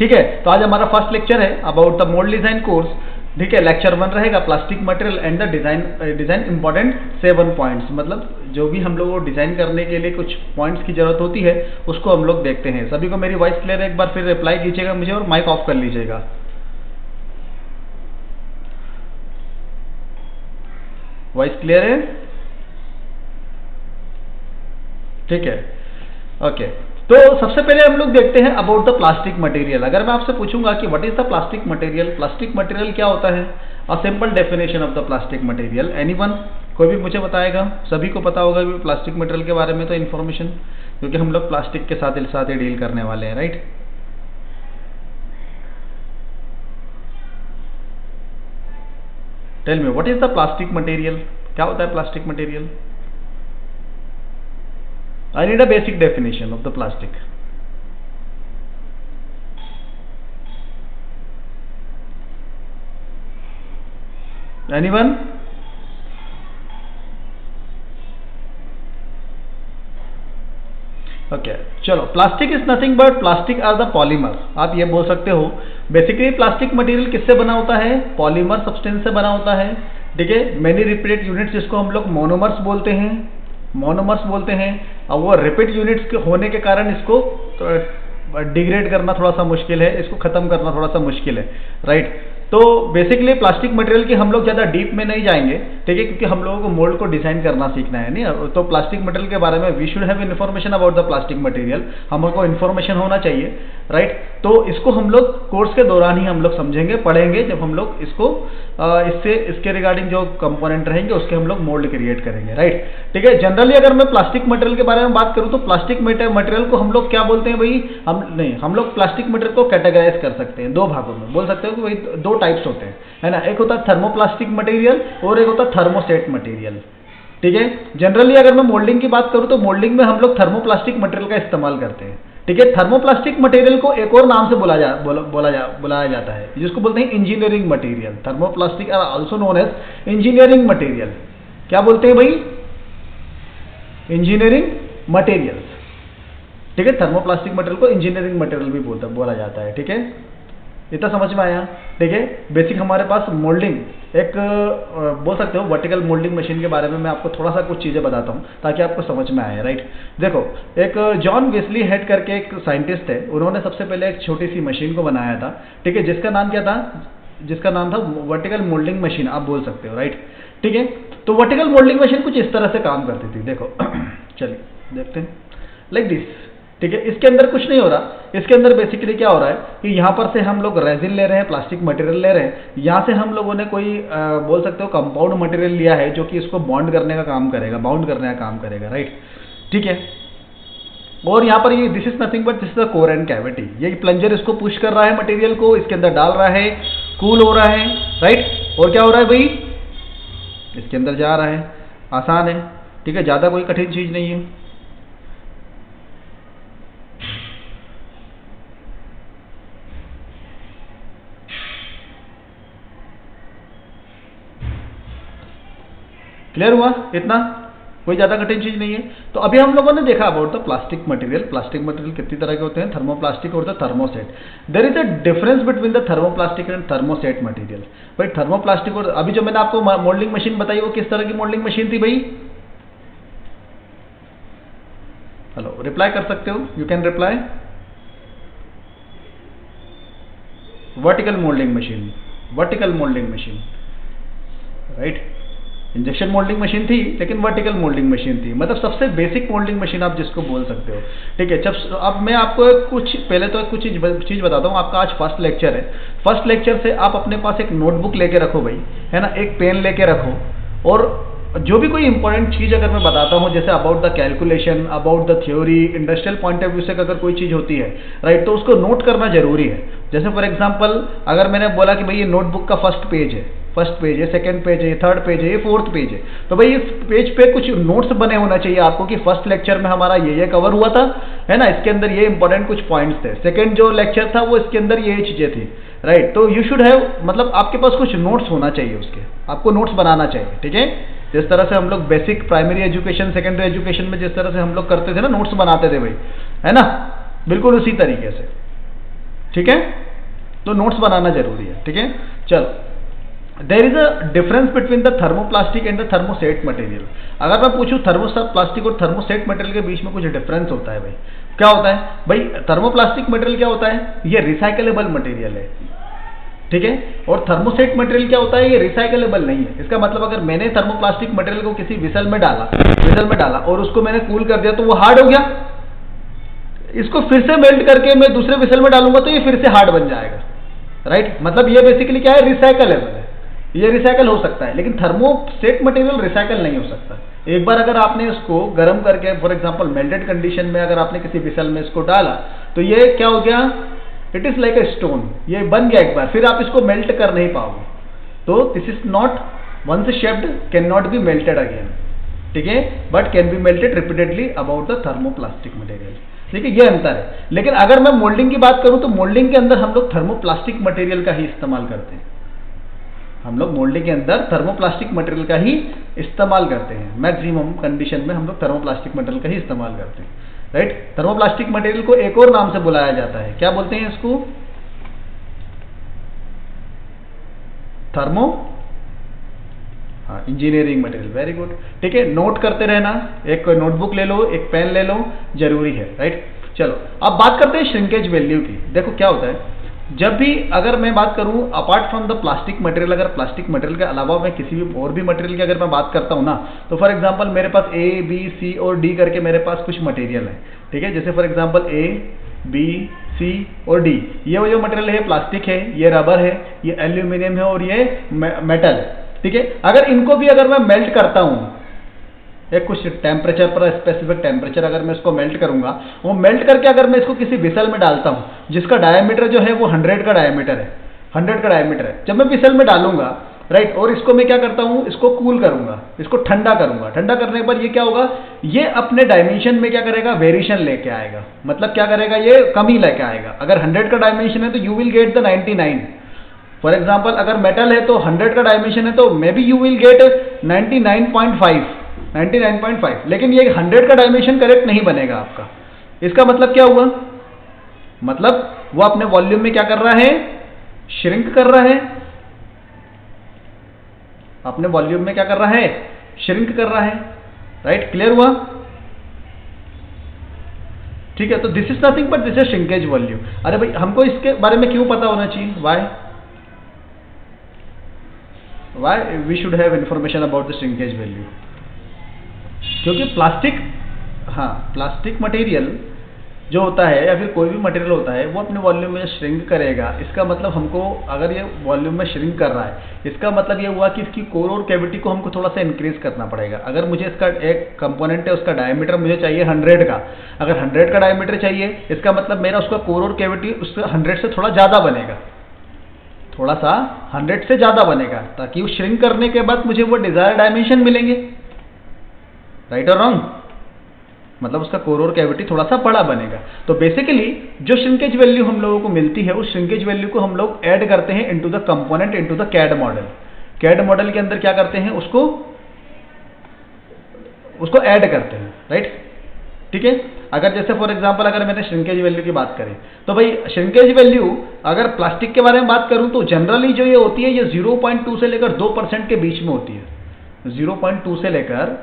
ठीक है, तो आज हमारा फर्स्ट लेक्चर है about the mould design course. ठीक है, लेक्चर 1 रहेगा plastic material and the design important 7 points, मतलब जो भी हम लोग को डिजाइन करने के लिए कुछ पॉइंट्स की जरूरत होती है उसको हम लोग देखते हैं। सभी को मेरी वॉइस क्लियर है? एक बार फिर रिप्लाई कीजिएगा मुझे और माइक ऑफ कर लीजिएगा। वॉइस क्लियर है? ठीक है, ओके। तो सबसे पहले हम लोग देखते हैं अबाउट द प्लास्टिक मटेरियल। अगर मैं आपसे पूछूंगा कि what is the plastic material, plastic material क्या होता है, a simple definition of the plastic material, anyone? कोई भी मुझे बताएगा? सभी को पता होगा भी प्लास्टिक मटेरियल के बारे में तो इन्फॉर्मेशन, क्योंकि हम लोग प्लास्टिक के साथ ही डील करने वाले हैं, right? Tell me what is the plastic material, क्या होता है plastic material? I need a basic definition of the plastic. Anyone? Okay, चलो। Plastic is nothing but plastic are the polymer. आप ये बोल सकते हो बेसिकली प्लास्टिक मटेरियल किससे बना होता है? पॉलीमर सब्सटेंस से बना होता है। ठीक है, मेनी रिपीटेड यूनिट्स जिसको हम लोग मोनोमर्स बोलते हैं, मोनोमर्स बोलते हैं। अब वो रिपीट यूनिट्स के होने के कारण इसको डिग्रेड करना थोड़ा सा मुश्किल है, इसको खत्म करना थोड़ा सा मुश्किल है, राइट? तो बेसिकली प्लास्टिक मटेरियल की हम लोग ज़्यादा डीप में नहीं जाएंगे, ठीक है, क्योंकि हम लोगों को मोल्ड को डिजाइन करना सीखना है, नहीं? तो प्लास्टिक मटेरियल के बारे में we should have information about the plastic material, हमको इन्फॉर्मेशन होना चाहिए, राइट? तो इसको हम लोग कोर्स के दौरान ही हम लोग समझेंगे, पढ़ेंगे, जब हम लोग इसको इसके रिगार्डिंग जो कंपोनेंट रहेंगे उसके हम लोग मोल्ड क्रिएट करेंगे, राइट? ठीक है, जनरली अगर मैं प्लास्टिक मटेरियल के बारे में बात करूं तो प्लास्टिक मटेरियल को हम लोग क्या बोलते हैं भाई? हम लोग प्लास्टिक मटेरियल को कैटेगराइज कर सकते हैं दो भागों में, बोल सकते हो कि भाई दो टाइप्स होते हैं, है ना? एक होता है थर्मोप्लास्टिक मटेरियल और एक होता है थर्मोसेट मटेरियल। ठीक है, जनरली अगर मैं मोल्डिंग की बात करूं तो मोल्डिंग में हम लोग थर्मोप्लास्टिक मटेरियल का इस्तेमाल करते हैं। ठीक है, थर्मोप्लास्टिक मटेरियल को एक और नाम से बुलाया जाता है जिसको बोलते हैं engineering material. Thermoplastic are also known as engineering material. क्या बोलते हैं भाई? Engineering materials. ठीक है, थर्मोप्लास्टिक मटेरियल को इंजीनियरिंग मटेरियल भी बोला जाता है। ठीक है, इतना समझ में आया? ठीक है, बेसिक हमारे पास मोल्डिंग एक बोल सकते हो वर्टिकल मोल्डिंग मशीन के बारे में मैं आपको थोड़ा सा कुछ चीज़ें बताता हूँ ताकि आपको समझ में आए, राइट? देखो, एक जॉन वेस्ली हेड करके एक साइंटिस्ट है, उन्होंने सबसे पहले एक छोटी सी मशीन को बनाया था, ठीक है, जिसका नाम क्या था? जिसका नाम था वर्टिकल मोल्डिंग मशीन, आप बोल सकते हो, राइट? ठीक है, तो वर्टिकल मोल्डिंग मशीन कुछ इस तरह से काम करती थी। देखो चलिए देखते हैं, लाइक दिस। ठीक है, इसके अंदर कुछ नहीं हो रहा, इसके अंदर बेसिकली क्या हो रहा है कि यहाँ पर से हम लोग रेजिन ले रहे हैं, प्लास्टिक मटेरियल ले रहे हैं, यहाँ से हम लोगों ने कोई बोल सकते हो कंपाउंड मटेरियल लिया है जो कि इसको बॉन्ड करने का काम करेगा, बाउंड करने का काम करेगा, राइट? ठीक है, और यहाँ पर ये this is nothing but this is the core and cavity. ये प्लंजर इसको पुश कर रहा है, मटेरियल को इसके अंदर डाल रहा है, कूल हो रहा है, राइट? और क्या हो रहा है भाई? इसके अंदर जा रहा है, आसान है। ठीक है, ज़्यादा कोई कठिन चीज़ नहीं है। क्लियर हुआ? इतना कोई ज़्यादा कठिन चीज़ नहीं है। तो अभी हम लोगों ने देखा about the plastic material. Plastic material कितनी तरह के होते हैं? थर्मोप्लास्टिक और the thermoset. There is a difference between the thermoplastic and thermoset material. भाई थर्मोप्लास्टिक और अभी जो मैंने आपको मोल्डिंग मशीन बताई वो किस तरह की मोल्डिंग मशीन थी भाई? हेलो, रिप्लाई कर सकते हो, you can reply. Vertical moulding machine, vertical moulding machine, right? Injection moulding machine थी लेकिन वर्टिकल मोल्डिंग मशीन थी, मतलब सबसे बेसिक मोल्डिंग मशीन आप जिसको बोल सकते हो। ठीक है, जब अब मैं आपको कुछ पहले तो कुछ चीज़ बताता हूँ। आपका आज फर्स्ट लेक्चर है, फर्स्ट लेक्चर से आप अपने पास एक नोटबुक लेके रखो भाई, है ना? एक पेन लेके रखो, और जो भी कोई इंपॉर्टेंट चीज़ अगर मैं बताता हूँ जैसे about the calculation, about the theory, industrial point of view से अगर कोई चीज़ होती है, राइट, तो उसको नोट करना जरूरी है। जैसे फॉर एग्जांपल अगर मैंने बोला कि भाई ये नोटबुक का फर्स्ट पेज है, सेकंड पेज है, थर्ड पेज है, फोर्थ पेज है, तो भाई इस पेज पे कुछ नोट्स बने होना चाहिए आपको कि फर्स्ट लेक्चर में हमारा ये कवर हुआ था, है ना? इसके अंदर ये इंपॉर्टेंट कुछ पॉइंट्स थे। सेकंड जो लेक्चर था वो इसके अंदर ये चीज़ें थी, राइट? तो यू शुड हैव, मतलब आपके पास कुछ नोट्स होना चाहिए, उसके आपको नोट्स बनाना चाहिए। ठीक है, जिस तरह से हम लोग basic primary education, secondary education में जिस तरह से हम लोग करते थे ना, नोट्स बनाते थे भाई, है ना? बिल्कुल उसी तरीके से। ठीक है, तो नोट्स बनाना जरूरी है। ठीक है, चलो, there is a difference between the thermoplastic and the thermoset material. अगर मैं पूछूं थर्मोप्लास्टिक और थर्मोसेट मटेरियल के बीच में कुछ डिफरेंस होता है भाई, क्या होता है भाई? थर्मोप्लास्टिक मटेरियल क्या होता है? ये रिसाइकलेबल मटेरियल है, ठीक है, और थर्मोसेट मटेरियल क्या होता है? ये रिसाइकलेबल नहीं है। इसका मतलब अगर मैंने थर्मोप्लास्टिक मटेरियल को किसी विसल में डाला और उसको मैंने कूल कर दिया तो वो हार्ड हो गया। इसको फिर से मेल्ट करके मैं दूसरे विसल में डालूंगा तो ये फिर से हार्ड बन जाएगा, राइट? मतलब ये बेसिकली क्या है? रिसाइकलेबल है, ये रिसाइकल हो सकता है, लेकिन थर्मोसेट मटेरियल रिसाइकल नहीं हो सकता। एक बार अगर आपने इसको गर्म करके, फॉर एग्जांपल मेल्टेड कंडीशन में अगर आपने किसी विसल में इसको डाला तो ये क्या हो गया? It is like a stone, ये बन गया एक बार, फिर आप इसको मेल्ट कर नहीं पाओगे। तो this is not once shaped can not be melted again, ठीक है, but can be melted repeatedly about the thermoplastic material. ठीक है, ये अंतर है। लेकिन अगर मैं मोल्डिंग की बात करूं तो मोल्डिंग के अंदर हम लोग थर्मोप्लास्टिक मटेरियल का ही इस्तेमाल करते हैं। हम लोग मोल्डिंग के अंदर थर्मोप्लास्टिक मटेरियल का ही इस्तेमाल करते हैं। मैक्सिमम कंडीशन में हम लोग थर्मोप्लास्टिक मटेरियल का ही इस्तेमाल करते हैं, राइट? थर्मोप्लास्टिक मटेरियल को एक और नाम से बुलाया जाता है, क्या बोलते हैं इसको? Thermo engineering material. Very good, ठीक है, नोट करते रहना, एक नोटबुक ले लो, एक पेन ले लो, जरूरी है, राइट? चलो अब बात करते हैं श्रिंकेज वैल्यू की। देखो क्या होता है, जब भी अगर मैं बात करूं apart from the plastic material, अगर प्लास्टिक मटेरियल के अलावा मैं किसी भी और भी मटेरियल की अगर मैं बात करता हूं ना, तो फॉर एग्जांपल मेरे पास ए बी सी और डी करके मेरे पास कुछ मटेरियल है, ठीक है? जैसे for example A B C और डी, ये जो मटेरियल है प्लास्टिक है, ये रबर है, ये एल्यूमिनियम है और ये मेटल है, ठीक है? अगर इनको भी अगर मैं मेल्ट करता हूं एक कुछ टेम्परेचर पर, स्पेसिफिक टेम्परेचर अगर मैं इसको मेल्ट करूंगा, वो मेल्ट करके अगर मैं इसको किसी विसल में डालता हूं जिसका डायमीटर जो है वो 100 का डायमीटर है, 100 का डायमीटर है, जब मैं विसल में डालूंगा, राइट, और इसको मैं क्या करता हूं, इसको कूल करूंगा, इसको ठंडा करूंगा। ठंडा करने पर ये क्या होगा, ये अपने डायमेंशन में क्या करेगा? वेरिएशन लेके आएगा। मतलब क्या करेगा? ये कमी लेके आएगा। अगर 100 का डायमेंशन है तो you will get the 99। For example अगर मेटल है तो 100 का डायमेंशन है तो may be you will gate 99.5, 99.5, लेकिन ये 100 का डायमेंशन करेक्ट नहीं बनेगा आपका। इसका मतलब क्या हुआ? मतलब वो अपने वॉल्यूम में क्या कर रहा है? श्रिंक कर रहा है। अपने वॉल्यूम में क्या कर रहा है? श्रिंक कर रहा है, राइट? क्लियर हुआ? ठीक है, तो this is nothing but this is shrinkage volume. अरे भाई हमको इसके बारे में क्यों पता होना चाहिए? Why we should have information about the shrinkage value? क्योंकि प्लास्टिक मटेरियल जो होता है या फिर कोई भी मटेरियल होता है वो अपने वॉल्यूम में श्रिंक करेगा। इसका मतलब हमको अगर ये वॉल्यूम में श्रिंक कर रहा है, इसका मतलब ये हुआ कि इसकी कोर और कैविटी को हमको थोड़ा सा इंक्रीज करना पड़ेगा। अगर मुझे इसका एक कंपोनेंट है उसका डायमीटर मुझे चाहिए 100 का, अगर 100 का डायमीटर चाहिए इसका मतलब मेरा उसका कोर और कैविटी उससे 100 से थोड़ा ज़्यादा बनेगा, थोड़ा सा 100 से ज़्यादा बनेगा, ताकि वो श्रिंक करने के बाद मुझे वो डिजायर डायमेंशन मिलेंगे। राइट और रॉन्ग? मतलब उसका कोर और कैविटी थोड़ा सा बड़ा बनेगा। तो बेसिकली जो श्रिंकेज वैल्यू हम लोगों को मिलती है उस श्रिंकेज वैल्यू को हम लोग ऐड करते हैं into the component, into the CAD model. CAD model के अंदर क्या करते हैं? उसको ऐड करते हैं, राइट? ठीक है, अगर जैसे फॉर एग्जांपल अगर मैंने श्रिंकेज वैल्यू की बात करें तो भाई श्रिंकेज वैल्यू अगर प्लास्टिक के बारे में बात करूं तो जनरली जो ये होती है ये 0.2 से लेकर 2% के बीच में होती है। 0.2 से लेकर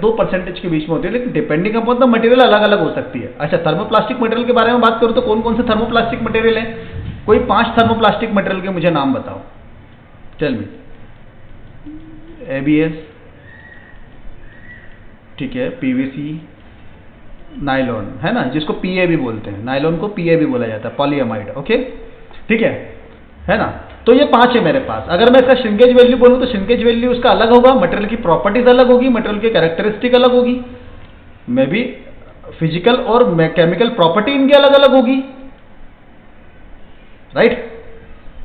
2% के बीच में होती है, लेकिन डिपेंडिंग अपॉन द मटेरियल अलग अलग हो सकती है। अच्छा, थर्मोप्लास्टिक मटेरियल के बारे में बात करूं तो कौन कौन से थर्मोप्लास्टिक मटेरियल है? कोई 5 थर्मोप्लास्टिक मटेरियल के मुझे नाम बताओ। Tell me. ABS, ठीक है, PVC, नायलॉन, है ना, जिसको PA भी बोलते हैं, नायलॉन को PA भी बोला जाता है, पॉलीएमाइड। ओके, ठीक है ना? तो ये 5 है मेरे पास। अगर मैं इसका श्रिंकेज वैल्यू बोलूं तो श्रिंकेज वैल्यू उसका अलग होगा, मटेरियल की प्रॉपर्टीज अलग होगी, मटेरियल की कैरेक्टरिस्टिक अलग होगी, मे बी फिजिकल और केमिकल प्रॉपर्टी इनकी अलग अलग होगी, राइट?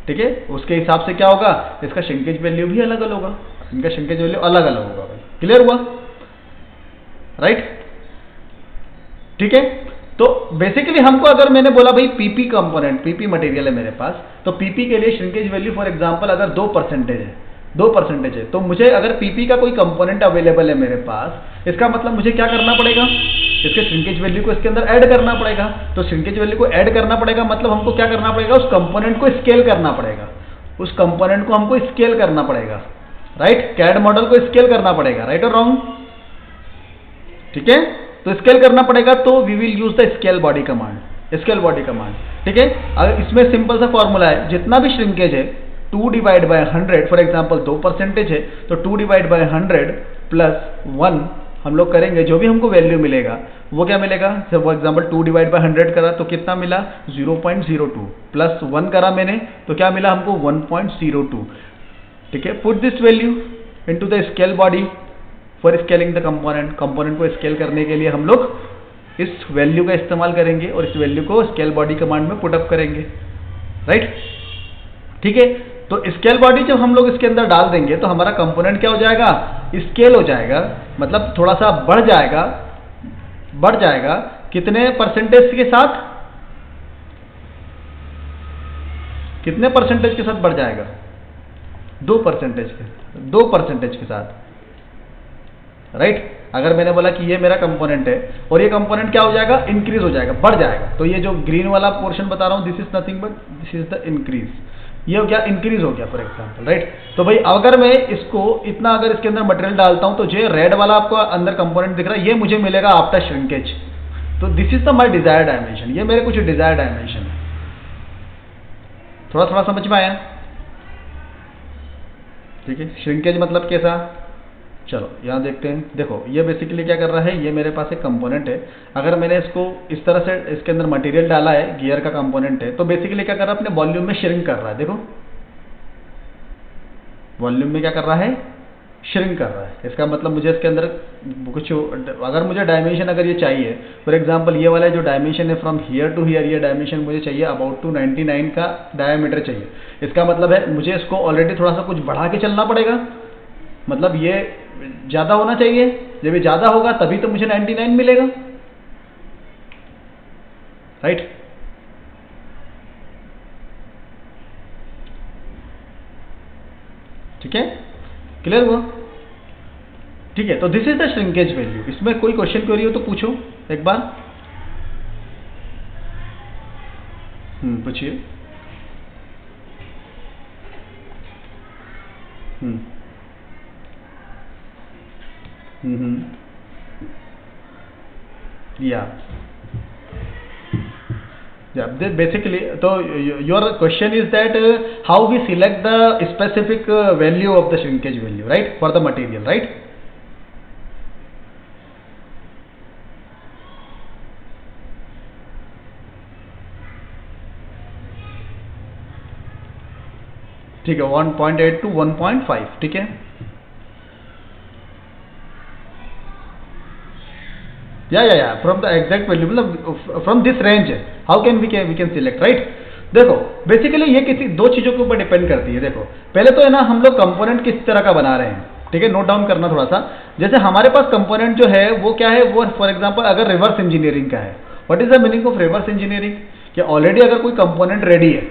ठीक है, उसके हिसाब से क्या होगा, इसका श्रिंकेज वैल्यू भी अलग अलग होगा, इनका श्रिंकेज वैल्यू अलग अलग होगा। क्लियर हुआ? राइट? ठीक है, तो बेसिकली हमको अगर मैंने बोला भाई PP कंपोनेंट, PP मटेरियल है मेरे पास, तो PP के लिए श्रिंकेज वैल्यू फॉर एग्जांपल अगर 2% है, तो मुझे अगर PP का कोई कंपोनेंट अवेलेबल है मेरे पास इसका मतलब मुझे क्या करना पड़ेगा, इसके श्रिंकेज वैल्यू को इसके अंदर ऐड करना पड़ेगा। तो श्रिंकेज वैल्यू को ऐड करना पड़ेगा मतलब हमको क्या करना पड़ेगा, उस कंपोनेंट को स्केल करना पड़ेगा, उस कंपोनेंट को हमको स्केल करना पड़ेगा, राइट। कैड मॉडल को स्केल करना पड़ेगा, राइट और रॉन्ग, ठीक है। तो स्केल करना पड़ेगा तो we will use the scale body command, scale body command, ठीक है। अगर इसमें सिंपल सा फॉर्मूला है, जितना भी श्रिंकेज है 2 डिवाइड बाय 100, फॉर एग्जांपल 2% है तो 2 डिवाइड बाय 100 प्लस 1 हम लोग करेंगे, जो भी हमको वैल्यू मिलेगा वो क्या मिलेगा। फॉर एग्जांपल 2 डिवाइड बाय 100 करा तो कितना मिला 0.02, प्लस 1 करा मैंने तो क्या मिला हमको 1.02, ठीक है। Put this value into the scale body for scaling the component, component को स्केल करने के लिए हम लोग इस वैल्यू का इस्तेमाल करेंगे और इस वैल्यू को स्केल बॉडी कमांड में पुट अप करेंगे, राइट, ठीक है। तो स्केल बॉडी जब हम लोग इसके अंदर डाल देंगे तो हमारा कंपोनेंट क्या हो जाएगा, स्केल हो जाएगा, मतलब थोड़ा सा बढ़ जाएगा कितने परसेंटेज के साथ, कितने परसेंटेज के साथ बढ़ जाएगा, 2% के साथ, राइट। अगर मैंने बोला कि ये मेरा कंपोनेंट है और ये कंपोनेंट क्या हो जाएगा, इंक्रीज हो जाएगा, बढ़ जाएगा। तो ये जो ग्रीन वाला पोर्शन बता रहा हूं this is nothing but this is the increase, ये हो गया इंक्रीज हो गया फॉर एग्जांपल, राइट। तो भाई अगर मैं इसको इतना अगर इसके अंदर मटेरियल डालता हूं तो जो रेड वाला आपको अंदर कंपोनेंट दिख रहा है ये मुझे मिलेगा आफ्टर श्रिंकेज। तो this is the my desire dimension, ये मेरे कुछ डिजायर डायमेंशन है। थोड़ा थोड़ा समझ में आया, ठीक है। श्रिंकेज मतलब कैसा, चलो यहाँ देखते हैं। देखो ये बेसिकली क्या कर रहा है, ये मेरे पास एक कंपोनेंट है, अगर मैंने इसको इस तरह से इसके अंदर मटेरियल डाला है, गियर का कंपोनेंट है, तो बेसिकली क्या कर रहा है, अपने वॉल्यूम में श्रिंक कर रहा है। देखो वॉल्यूम में क्या कर रहा है, श्रिंक कर रहा है। इसका मतलब मुझे इसके अंदर कुछ, अगर मुझे डायमेंशन अगर ये चाहिए, फॉर एग्जांपल ये वाला जो डायमेंशन है फ्रॉम हियर टू हियर, ये डायमेंशन मुझे चाहिए अबाउट टू 99 का डायमीटर चाहिए। इसका मतलब है मुझे इसको ऑलरेडी थोड़ा सा कुछ बढ़ा के चलना पड़ेगा, मतलब ये ज्यादा होना चाहिए, जब ये ज्यादा होगा तभी तो मुझे 99 मिलेगा, राइट। ठीक है, क्लियर हुआ, ठीक है। तो this is the shrinkage value. इसमें कोई क्वेश्चन क्वेरी हो तो पूछो एक बार, पूछिए। Basically, so your question is that how we select the specific value of the shrinkage value, right, for the material, right? ठीक है, 1.8 to 1.5, ठीक है। या फ्रॉम द एग्जैक्ट वैल्यू, मतलब from this range, how can we can select, right. देखो basically ये किसी दो चीजों के ऊपर डिपेंड करती है। देखो पहले तो है ना, हम लोग कंपोनेंट किस तरह का बना रहे हैं, ठीक है, नोट डाउन करना थोड़ा सा। जैसे हमारे पास कंपोनेंट जो है वो क्या है, वो फॉर एग्जांपल अगर रिवर्स इंजीनियरिंग का है, what is the meaning of reverse engineering, कि ऑलरेडी अगर कोई कंपोनेंट रेडी है,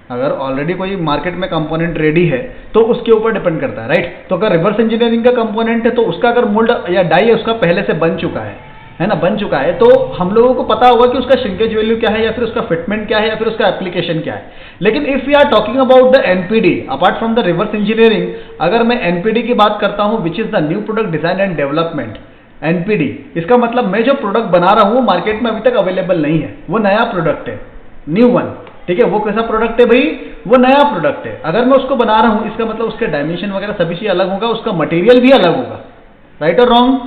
अगर ऑलरेडी कोई मार्केट में कंपोनेंट रेडी है तो उसके ऊपर डिपेंड करता है, राइट। तो अगर रिवर्स इंजीनियरिंग का कंपोनेंट है तो उसका अगर मोल्ड या डाई है उसका पहले से बन चुका है ना, बन चुका है, तो हम लोगों को पता होगा कि उसका श्रिंकेज वैल्यू क्या है, या फिर उसका फिटमेंट क्या है, या फिर उसका एप्लीकेशन क्या है। लेकिन if we are talking about the NPD apart from the reverse engineering, अगर मैं एनपीडी की बात करता हूं which is the new product design and development, NPD, इसका मतलब मैं जो प्रोडक्ट बना रहा हूं मार्केट में अभी तक अवेलेबल नहीं है, वो नया प्रोडक्ट है, न्यू वन, ठीक है। वो कैसा प्रोडक्ट है भाई, वो नया प्रोडक्ट है। अगर मैं उसको बना रहा हूं इसका मतलब उसके डायमेंशन वगैरह सभी चीज अलग होगा, उसका मटेरियल भी अलग होगा, राइट और रॉन्ग।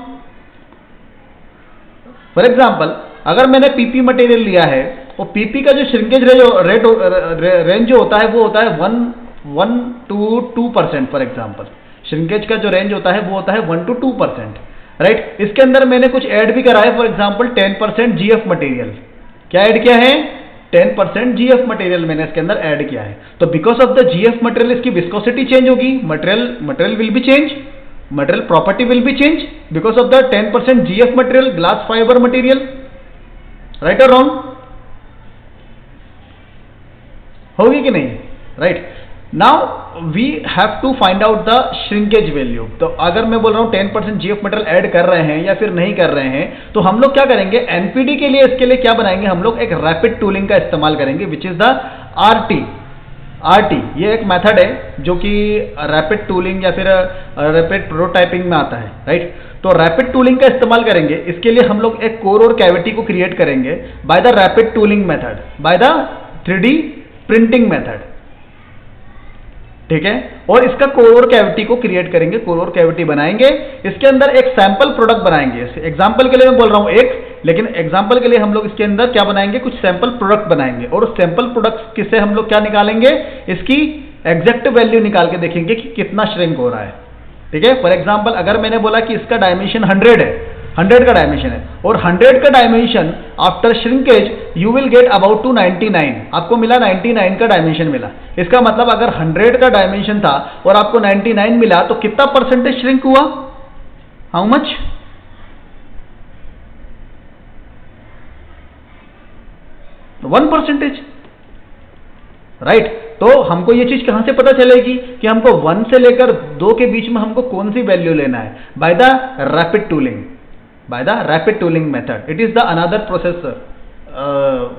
फॉर एग्जाम्पल अगर मैंने पीपी मटेरियल लिया है, वो पीपी का जो श्रिंकेज रेंज जो होता है वो होता है 1 to 2%, फॉर एग्जाम्पल श्रिंकेज का जो रेंज होता है वो होता है 1 to 2%, राइट। इसके अंदर मैंने कुछ ऐड भी करा है, फॉर एग्जाम्पल 10% जीएफ मटेरियल, क्या ऐड किया है, 10% जीएफ मटेरियल मैंने इसके अंदर ऐड किया है। तो because of the GF material इसकी विस्कोसिटी चेंज होगी, material will be change, material property will be change because of the 10% GF material, glass fibre material, right और रॉन्ग, होगी कि नहीं, right. Now we have to find out the shrinkage value. तो अगर मैं बोल रहा हूँ 10% जीएफ मटेरियल ऐड कर रहे हैं या फिर नहीं कर रहे हैं, तो हम लोग क्या करेंगे, एनपीडी के लिए इसके लिए क्या बनाएंगे, हम लोग एक रैपिड टूलिंग का इस्तेमाल करेंगे, विच इज द आरटी। ये एक मेथड है जो कि रैपिड टूलिंग या फिर रैपिड प्रोटोटाइपिंग में आता है, राइट। तो रैपिड टूलिंग का इस्तेमाल करेंगे, इसके लिए हम लोग एक कोर और कैविटी को क्रिएट करेंगे by the rapid tooling method, by the 3D printing method, ठीक है। और इसका कोर और कैविटी को क्रिएट करेंगे, कोर और कैविटी बनाएंगे, इसके अंदर एक सैंपल प्रोडक्ट बनाएंगे। एग्जांपल के लिए मैं बोल रहा हूं एक, लेकिन एग्जांपल के लिए हम लोग इसके अंदर क्या बनाएंगे, कुछ सैंपल प्रोडक्ट बनाएंगे, और उस सैंपल प्रोडक्ट किससे हम लोग क्या निकालेंगे, इसकी एग्जैक्ट वैल्यू निकाल के देखेंगे कि कितना श्रिंक हो रहा है, ठीक है। फॉर एग्जांपल अगर मैंने बोला कि इसका डायमेंशन 100 है, 100 का डायमेंशन है, और 100 का dimension after shrinkage you will get about to 99, आपको मिला 99 का डायमेंशन मिला। इसका मतलब अगर 100 का डायमेंशन था और आपको 99 मिला, तो कितना परसेंटेज श्रिंक हुआ, हाउ मच, 1%, राइट। तो हमको ये चीज कहां से पता चलेगी कि हमको 1 से लेकर 2 के बीच में हमको कौन सी वैल्यू लेना है, by the rapid tooling, by the rapid tooling method. It is the another process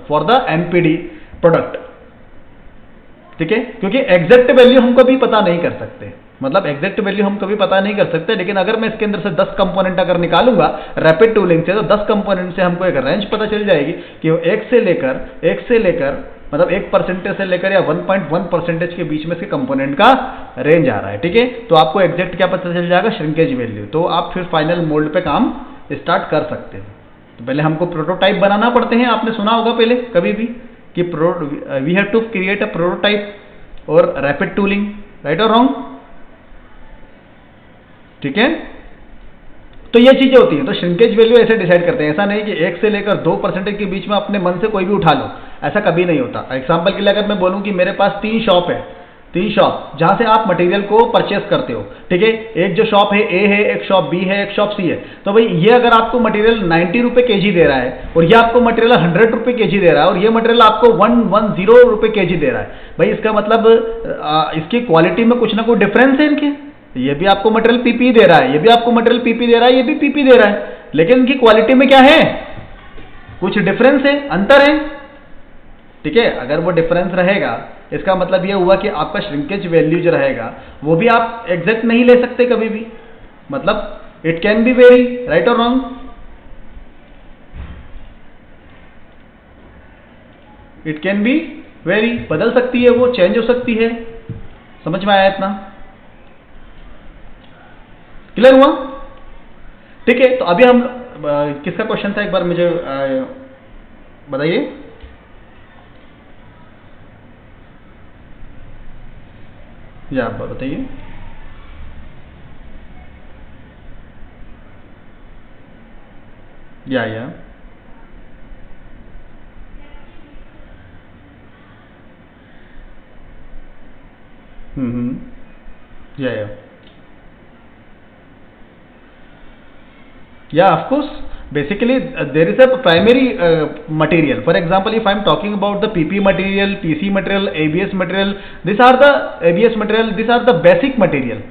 for the NPD product, ठीक है। क्योंकि एग्जैक्ट वैल्यू हम कभी पता नहीं कर सकते, मतलब एग्जैक्ट वैल्यू हम कभी पता नहीं कर सकते, लेकिन अगर मैं इसके अंदर से 10 कंपोनेंट अगर निकालूंगा रैपिड टूलिंग से, तो 10 कंपोनेंट से हमको एक रेंज पता चल जाएगी कि वो 1 से लेकर मतलब 1% से लेकर या 1.1% के बीच में इसके कंपोनेंट का रेंज आ रहा है, ठीक है। तो आपको एग्जैक्ट क्या पता चल जाएगा, श्रिंकेज वैल्यू। तो आप फिर फाइनल मोल्ड पे काम स्टार्ट कर सकते हो। तो पहले हमको प्रोटोटाइप बनाना पड़ते हैं, आपने सुना होगा पहले कभी भी कि we have to create a prototype और रैपिड टूलिंग, राइट और रॉन्ग, ठीक है। तो ये चीजें होती हैं। तो श्रिंकेज वैल्यू ऐसे डिसाइड करते हैं, ऐसा नहीं कि 1 से लेकर 2% के बीच में अपने मन से कोई भी उठा लो, ऐसा कभी नहीं होता। एग्जांपल के लिए अगर मैं बोलूं कि मेरे पास 3 शॉप है, 3 शॉप जहां से आप मटेरियल को परचेस करते हो, ठीक है। एक जो शॉप है ए है, एक शॉप बी है, एक शॉप सी है। तो भाई ये अगर आपको मटेरियल 90 रुपए केजी दे रहा है और ये आपको मटेरियल 100 रुपए केजी दे रहा है और ये मटेरियल आपको 110 रुपए केजी दे रहा है, भाई इसका मतलब इसकी क्वालिटी में कुछ ना कुछ डिफरेंस है इनके। ये भी आपको मटेरियल पीपी दे रहा है, ये भी आपको मटेरियल पीपी दे रहा है, ये भी पीपी दे रहा है, लेकिन इनकी क्वालिटी में क्या है, कुछ डिफरेंस है, अंतर है, ठीक है। अगर वो डिफरेंस रहेगा, इसका मतलब ये हुआ कि आपका श्रिंकेज वैल्यू जो रहेगा वो भी आप एग्जैक्ट नहीं ले सकते कभी भी, मतलब it can be very, right और wrong, it can be very, बदल सकती है, वो चेंज हो सकती है। समझ में आया इतना, क्लियर हुआ, ठीक है। तो अभी हम किसका क्वेश्चन था एक बार मुझे बताइए, या आप बताइए। या या Yeah, of course. Basically, there is a primary material. For example, if I am talking about the PP material, PC material, ABS material, these are the ABS material, these are the basic material.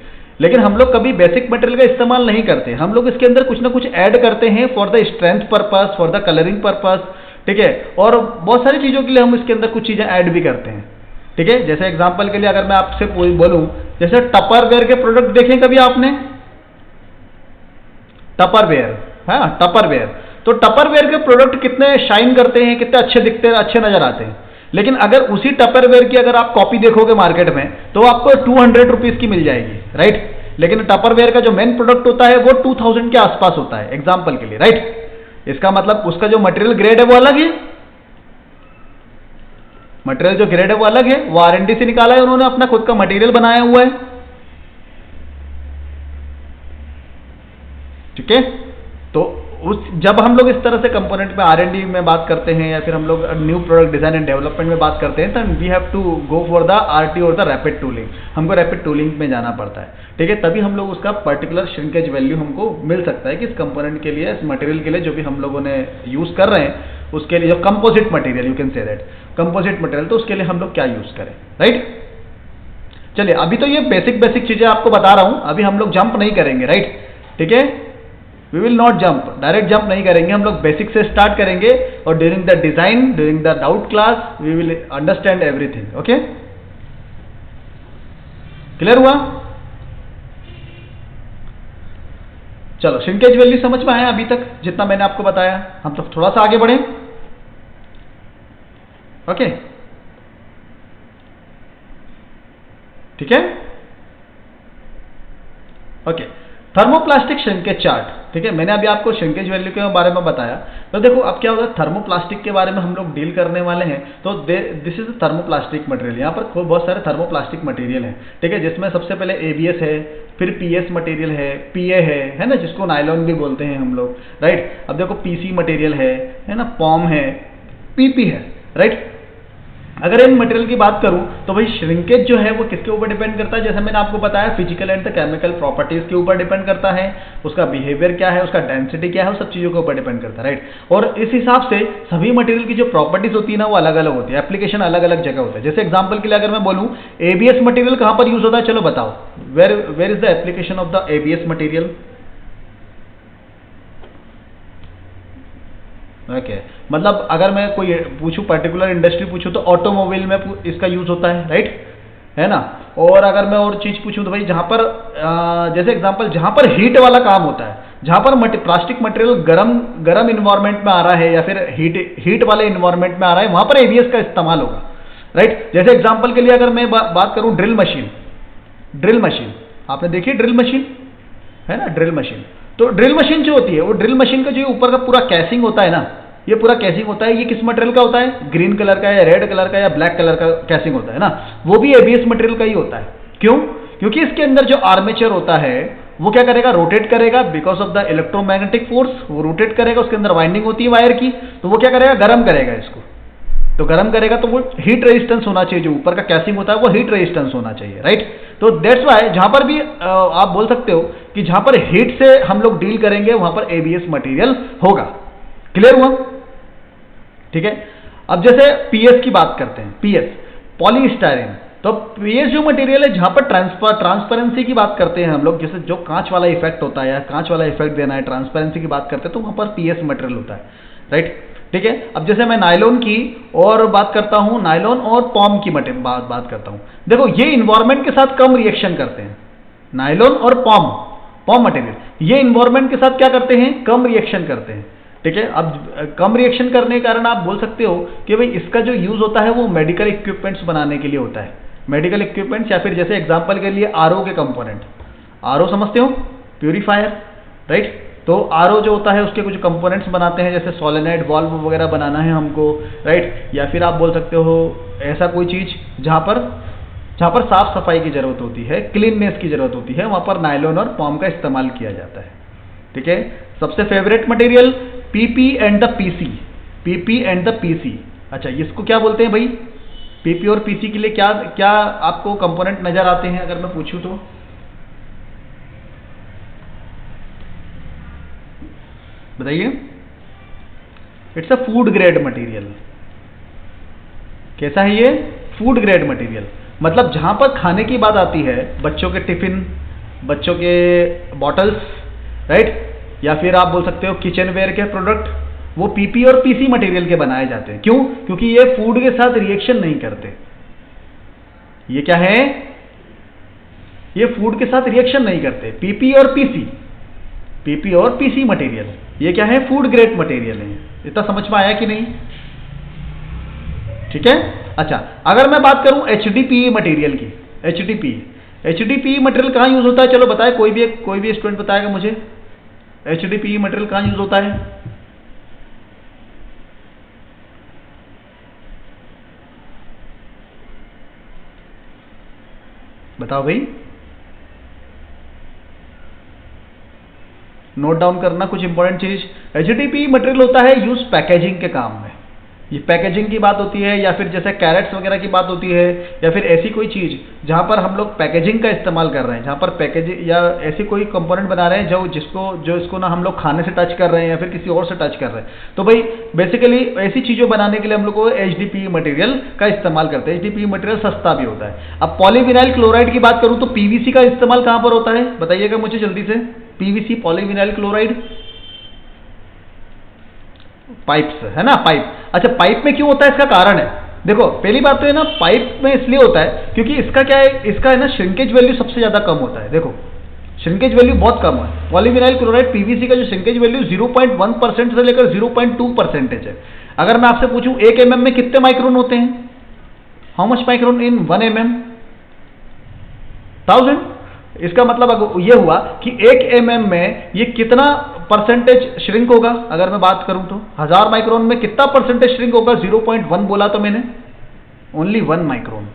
लेकिन हम लोग कभी basic material का इस्तेमाल नहीं करते, हम लोग इसके अंदर कुछ ना कुछ ऐड करते हैं for the strength purpose, for the colouring purpose, ठीक है। और बहुत सारी चीज़ों के लिए हम इसके अंदर कुछ चीज़ें ऐड भी करते हैं, ठीक है। जैसे एग्जांपल के लिए अगर मैं आपसे बोलूं, जैसे टपरवेयर के प्रोडक्ट देखें कभी आपने, टपरवेयर, हाँ टपरवेयर। तो टपरवेयर के प्रोडक्ट कितने शाइन करते हैं, कितने अच्छे दिखते हैं, अच्छे नजर आते हैं। लेकिन अगर उसी टपरवेयर की अगर आप कॉपी देखोगे मार्केट में, तो आपको 200 रुपीज की मिल जाएगी, राइट। लेकिन टपरवेयर का जो मेन प्रोडक्ट होता है वो 2000 के आसपास होता है, एग्जाम्पल के लिए, राइट। इसका मतलब उसका जो मटेरियल ग्रेड है वो अलग है, मटेरियल जो ग्रेड है वो अलग है, वो R&D से निकाला है उन्होंने, अपना खुद का मटेरियल बनाया हुआ है, ठीक है। तो जब हम लोग इस तरह से कंपोनेंट में R&D में बात करते हैं या फिर हम लोग new product design and development में बात करते हैं, तो we have to go for the RT और द रैपिड टूलिंग, हमको रैपिड टूलिंग में जाना पड़ता है, ठीक है। तभी हम लोग उसका पर्टिकुलर श्रिंकेज वैल्यू हमको मिल सकता है कि इस कंपोनेंट के लिए, इस मटेरियल के लिए जो भी हम लोगों ने यूज कर रहे हैं, उसके लिए जो composite material, you can say that composite material, तो उसके लिए हम लोग क्या यूज करें, राइट। चलिए अभी तो ये बेसिक बेसिक चीजें आपको बता रहा हूं, अभी हम लोग जंप नहीं करेंगे, राइट? ठीक है, we will not jump, direct jump नहीं करेंगे, हम लोग बेसिक से स्टार्ट करेंगे और during the design, during the doubt class we will understand everything. Okay, clear हुआ? चलो श्रिंकेज वैल्यू समझ में आया अभी तक जितना मैंने आपको बताया? हम तो थोड़ा सा आगे बढ़े। ओके, ठीक है, ओके। थर्मोप्लास्टिक श्रिंकेज चार्ट, ठीक है, मैंने अभी आपको श्रिंकेज वैल्यू के बारे में बताया। तो देखो अब क्या होगा, थर्मोप्लास्टिक के बारे में हम लोग डील करने वाले हैं। तो दिस इज थर्मोप्लास्टिक मटेरियल, यहाँ पर बहुत सारे थर्मोप्लास्टिक मटेरियल हैं, ठीक है, जिसमें सबसे पहले एबीएस है, फिर पीएस मटेरियल है, पीए है ना, जिसको नायलॉन भी बोलते हैं हम लोग, राइट? अब देखो पीसी मटेरियल है ना, पॉम है, पीपी है, राइट? अगर इन मटेरियल की बात करूं तो भाई श्रिंकेज जो है वो किसके ऊपर डिपेंड करता है? जैसे मैंने आपको बताया, physical and the chemical properties के ऊपर डिपेंड करता है, उसका बिहेवियर क्या है, उसका डेंसिटी क्या है, वो सब चीजों के ऊपर डिपेंड करता है, राइट? और इस हिसाब से सभी मटेरियल की जो प्रॉपर्टीज होती है ना वो अलग अलग होती है, एप्लीकेशन अलग अलग जगह होता है। जैसे एग्जाम्पल के लिए अगर मैं बोलूं एबीएस मटेरियल कहां पर यूज होता है, चलो बताओ, where is the application of the ABS material? Okay, मतलब अगर मैं कोई पूछूं पर्टिकुलर इंडस्ट्री पूछूं तो ऑटोमोबाइल में इसका यूज होता है, राइट? है ना? और अगर मैं और चीज पूछूं तो भाई जहां पर जैसे एग्जांपल जहां पर हीट वाला काम होता है, जहां पर प्लास्टिक मटेरियल गरम इन्वायरमेंट में आ रहा है या फिर हीट वाले इन्वायरमेंट में आ रहा है, वहां पर एबीएस का इस्तेमाल होगा, राइट? जैसे एग्जाम्पल के लिए अगर मैं बात करूं ड्रिल मशीन आपने देखी ड्रिल मशीन, है ना, ड्रिल मशीन। तो ड्रिल मशीन जो होती है, वो ड्रिल मशीन का जो ऊपर का पूरा कैसिंग होता है ना, ये पूरा कैसिंग होता है, ये किस मटेरियल का होता है? ग्रीन कलर का या रेड कलर का या ब्लैक कलर का कैसिंग होता है ना, वो भी एबीएस मटेरियल का ही होता है। क्यों? क्योंकि इसके अंदर जो आर्मेचर होता है वो क्या करेगा? रोटेट करेगा, because of the electromagnetic force वो रोटेट करेगा, उसके अंदर वाइंडिंग होती है वायर की, तो वो क्या करेगा? गर्म करेगा इसको। तो गर्म करेगा तो वो हीट रेजिस्टेंस होना चाहिए, जो ऊपर का कैसिंग होता है वो हीट रेजिस्टेंस होना चाहिए, राइट? तो दैट्स वाई जहां पर भी आप बोल सकते हो कि जहां पर हीट से हम लोग डील करेंगे वहां पर एबीएस मटेरियल होगा। क्लियर हुआ? ठीक है, अब जैसे पीएस की बात करते हैं, पीएस पॉलीस्टायरीन। तो पीएस जो मटेरियल है जहां पर ट्रांसपेरेंसी की बात करते हैं हम लोग, जैसे जो कांच वाला इफेक्ट होता है या कांच वाला इफेक्ट देना है, ट्रांसपेरेंसी की बात करते हैं, तो वहां पर पीएस मटेरियल होता है, राइट? ठीक है, अब जैसे मैं नायलॉन की और बात करता हूं, नायलॉन और पॉम की बात करता हूं, देखो ये इन्वायरमेंट के साथ कम रिएक्शन करते हैं, नायलॉन और पॉम मटेरियल ये इन्वायरमेंट के साथ क्या करते हैं? कम रिएक्शन करते हैं, ठीक है? अब कम रिएक्शन करने के कारण आप बोल सकते हो कि भाई इसका जो यूज होता है वो मेडिकल इक्विपमेंट्स बनाने के लिए होता है, मेडिकल इक्विपमेंट्स, या फिर जैसे एग्जांपल के लिए आरओ के कंपोनेंट, आरओ समझते हो, प्यूरिफायर, राइट? तो आरओ जो होता है उसके कुछ कंपोनेंट्स बनाते हैं, जैसे सोलेनॉइड वाल्व वगैरह बनाना है हमको, राइट? या फिर आप बोल सकते हो ऐसा कोई चीज जहां पर साफ सफाई की जरूरत होती है, क्लीननेस की जरूरत होती है, वहां पर नायलॉन और पॉम का इस्तेमाल किया जाता है, ठीक है? सबसे favourite material PP and the PC, PP and the PC. अच्छा, इसको क्या बोलते हैं भाई? पीपी और पीसी के लिए क्या क्या आपको कंपोनेंट नजर आते हैं अगर मैं पूछूं तो? बताइए। It's a food grade material. कैसा है ये? Food grade material. मतलब जहां पर खाने की बात आती है, बच्चों के टिफिन, बच्चों के बॉटल्स, राइट? या फिर आप बोल सकते हो किचन वेयर के प्रोडक्ट, वो पीपी और पीसी मटेरियल के बनाए जाते हैं। क्यों? क्योंकि ये फूड के साथ रिएक्शन नहीं करते। ये क्या है? ये फूड के साथ रिएक्शन नहीं करते। पीपी और पीसी मटेरियल, ये क्या है? फूड ग्रेड मटेरियल है। इतना समझ में आया कि नहीं? ठीक है। अच्छा, अगर मैं बात करूं एचडीपीई मटेरियल की, एचडीपीई मटेरियल कहां यूज होता है? चलो बताए, कोई भी स्टूडेंट बताएगा मुझे एचडीपीई मटेरियल कहां यूज होता है? बताओ भाई, नोट डाउन करना कुछ इंपॉर्टेंट चीज। एचडीपीई मटेरियल होता है यूज पैकेजिंग के काम में, ये पैकेजिंग की बात होती है, या फिर जैसे कैरेट्स वगैरह की बात होती है, या फिर ऐसी कोई चीज़ जहाँ पर हम लोग पैकेजिंग का इस्तेमाल कर रहे हैं, जहाँ पर पैकेजिंग या ऐसी कोई कंपोनेंट बना रहे हैं जो इसको ना हम लोग खाने से टच कर रहे हैं या फिर किसी और से टच कर रहे हैं, तो भाई बेसिकली ऐसी चीज़ों बनाने के लिए हम लोग को HDPE मटेरियल का इस्तेमाल करते हैं। HDPE मटेरियल सस्ता भी होता है। अब पॉलीविनाइल क्लोराइड की बात करूँ तो PVC का इस्तेमाल कहाँ पर होता है, बताइएगा मुझे जल्दी से। PVC पॉलीविनाइल क्लोराइड पाइप से, है ना, पाइप। अच्छा, पाइप में क्यों होता है, इसका कारण है। देखो पहली बात तो है ना, पाइप में इसलिए होता है क्योंकि इसका क्या है, इसका है ना श्रिंकेज वैल्यू सबसे ज्यादा कम होता है। देखो श्रिंकेज वैल्यू बहुत कम है। पॉलीविनाइल क्लोराइड PVC का जो श्रिंकेज वैल्यू 0.1% से लेकर 0.2% है। अगर मैं आपसे पूछूं 1 mm में कितने माइक्रोन होते हैं, how much micron in 1 mm? 1000। इसका मतलब ये हुआ कि 1 mm में ये कितना परसेंटेज श्रिंक होगा। अगर मैं बात करूं तो 1000 माइक्रोन में कितना परसेंटेज श्रिंक होगा, 0.1 बोला तो मैंने, ओनली 1 माइक्रोन।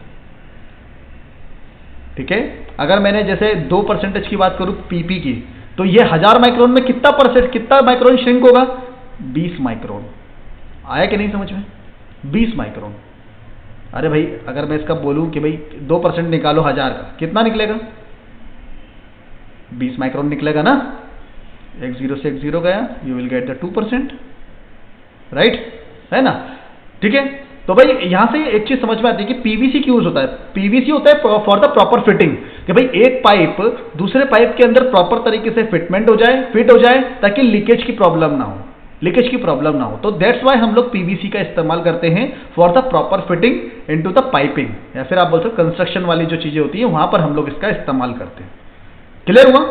ठीक है। अगर मैंने जैसे 2% की बात करूं PP की, तो ये 1000 माइक्रोन में कितना माइक्रोन श्रिंक होगा, 20 माइक्रोन। आया कि नहीं समझ में, 20 माइक्रोन। अरे भाई अगर मैं इसका बोलूं कि भाई 2% निकालो 1000 का, कितना निकलेगा, 20 माइक्रोन निकलेगा ना। एक 0 से एक 0 गया, you will get the 2%, right, है ना। ठीक है। तो भाई यहां से एक चीज समझ में आती है कि PVC क्यों यूज होता है। PVC होता है फॉर द प्रॉपर फिटिंग, कि भाई एक पाइप दूसरे पाइप के अंदर प्रॉपर तरीके से फिट हो जाए ताकि लीकेज की प्रॉब्लम ना हो। तो दैट्स वाई हम लोग PVC का इस्तेमाल करते हैं for the proper fitting into the piping, या फिर आप बोल सकते कंस्ट्रक्शन वाली जो चीजें होती है वहां पर हम लोग इसका इस्तेमाल करते हैं। क्लियर हुआ,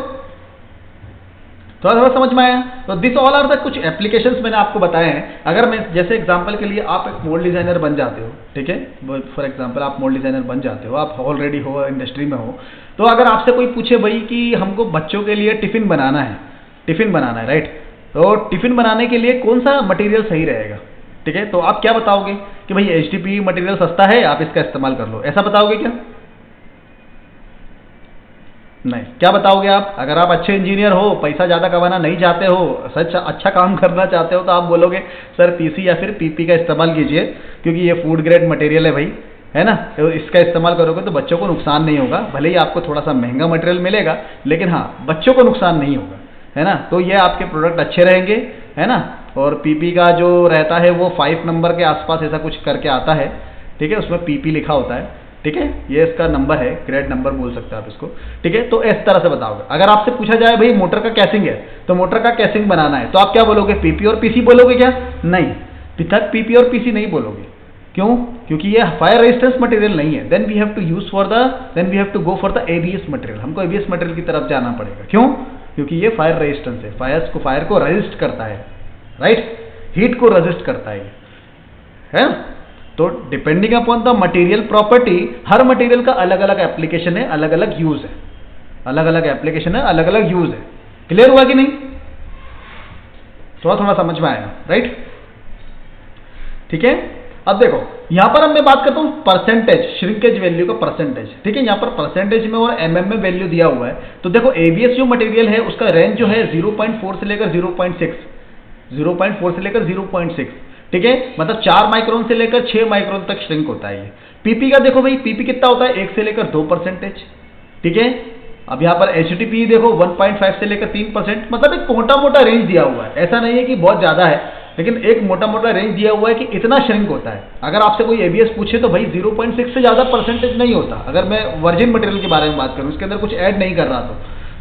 थोड़ा समझ में आया। तो दिस ऑल आर द कुछ एप्लीकेशंस मैंने आपको बताए हैं। अगर मैं जैसे एग्जांपल के लिए आप एक मोल्ड डिजाइनर बन जाते हो, ठीक है, फॉर एग्जांपल आप मोल्ड डिजाइनर बन जाते हो, आप ऑलरेडी हो इंडस्ट्री में हो, तो अगर आपसे कोई पूछे भाई कि हमको बच्चों के लिए टिफिन बनाना है, राइट, तो टिफिन बनाने के लिए कौन सा मटेरियल सही रहेगा, ठीक है, तो आप क्या बताओगे कि भाई HDPE मटेरियल सस्ता है, आप इसका इस्तेमाल कर लो, ऐसा बताओगे क्या? नहीं। क्या बताओगे आप? अगर आप अच्छे इंजीनियर हो, पैसा ज़्यादा कमाना नहीं चाहते हो, सच अच्छा काम करना चाहते हो, तो आप बोलोगे सर PC या फिर PP का इस्तेमाल कीजिए क्योंकि ये फूड ग्रेड मटेरियल है भाई, है ना, तो इसका इस्तेमाल करोगे तो बच्चों को नुकसान नहीं होगा। भले ही आपको थोड़ा सा महंगा मटेरियल मिलेगा, लेकिन हाँ बच्चों को नुकसान नहीं होगा, है ना। तो ये आपके प्रोडक्ट अच्छे रहेंगे, है ना। और PP का जो रहता है वो 5 नंबर के आसपास ऐसा कुछ करके आता है, ठीक है, उसमें PP लिखा होता है, ठीक है, ये इसका नंबर है, ग्रेड नंबर बोल सकते हैं आप इसको, ठीक है। तो इस तरह से बताओगे। अगर आपसे पूछा जाए भाई मोटर का कैसिंग है, तो मोटर का कैसिंग बनाना है, तो आप क्या बोलोगे, PP और PC बोलोगे क्या? नहीं, पिथक PP और PC नहीं बोलोगे। क्यों? क्योंकि ये फायर रेजिस्टेंस मटेरियल नहीं है। Then we have to go for the ABS material. हमको ABS मटेरियल की तरफ जाना पड़ेगा। क्यों? क्योंकि ये फायर रेजिस्टेंस है, फायर को रेजिस्ट करता है, राइट, हीट को रेजिस्ट करता है। तो depending upon the material property, हर मटेरियल का अलग अलग एप्लीकेशन है, अलग अलग यूज है, अलग अलग एप्लीकेशन है, अलग अलग यूज है। क्लियर हुआ कि नहीं? थोड़ा समझ में आया, राइट, ठीक है। अब देखो यहां पर मैं बात करता हूं परसेंटेज, श्रिंकेज वैल्यू का परसेंटेज, ठीक है। यहां पर परसेंटेज में और MM में वैल्यू दिया हुआ है। तो देखो ABS जो मटेरियल है उसका रेंज जो है 0.4 से लेकर 0.6, ठीक है, मतलब 4 माइक्रोन से लेकर 6 माइक्रोन तक श्रिंक होता है ये। PP का देखो भाई, PP कितना होता है, 1 से लेकर 2%, ठीक है। अब यहाँ पर HDPE देखो 1.5 से लेकर 3%, मतलब एक मोटा रेंज दिया हुआ है। ऐसा नहीं है कि बहुत ज्यादा है, लेकिन एक मोटा रेंज दिया हुआ है कि इतना श्रिंक होता है। अगर आपसे कोई ABS पूछे तो भाई 0.6 से ज्यादा परसेंटेज नहीं होता। अगर मैं वर्जिन मटेरियल के बारे में बात करूं, इसके अंदर कुछ ऐड नहीं कर रहा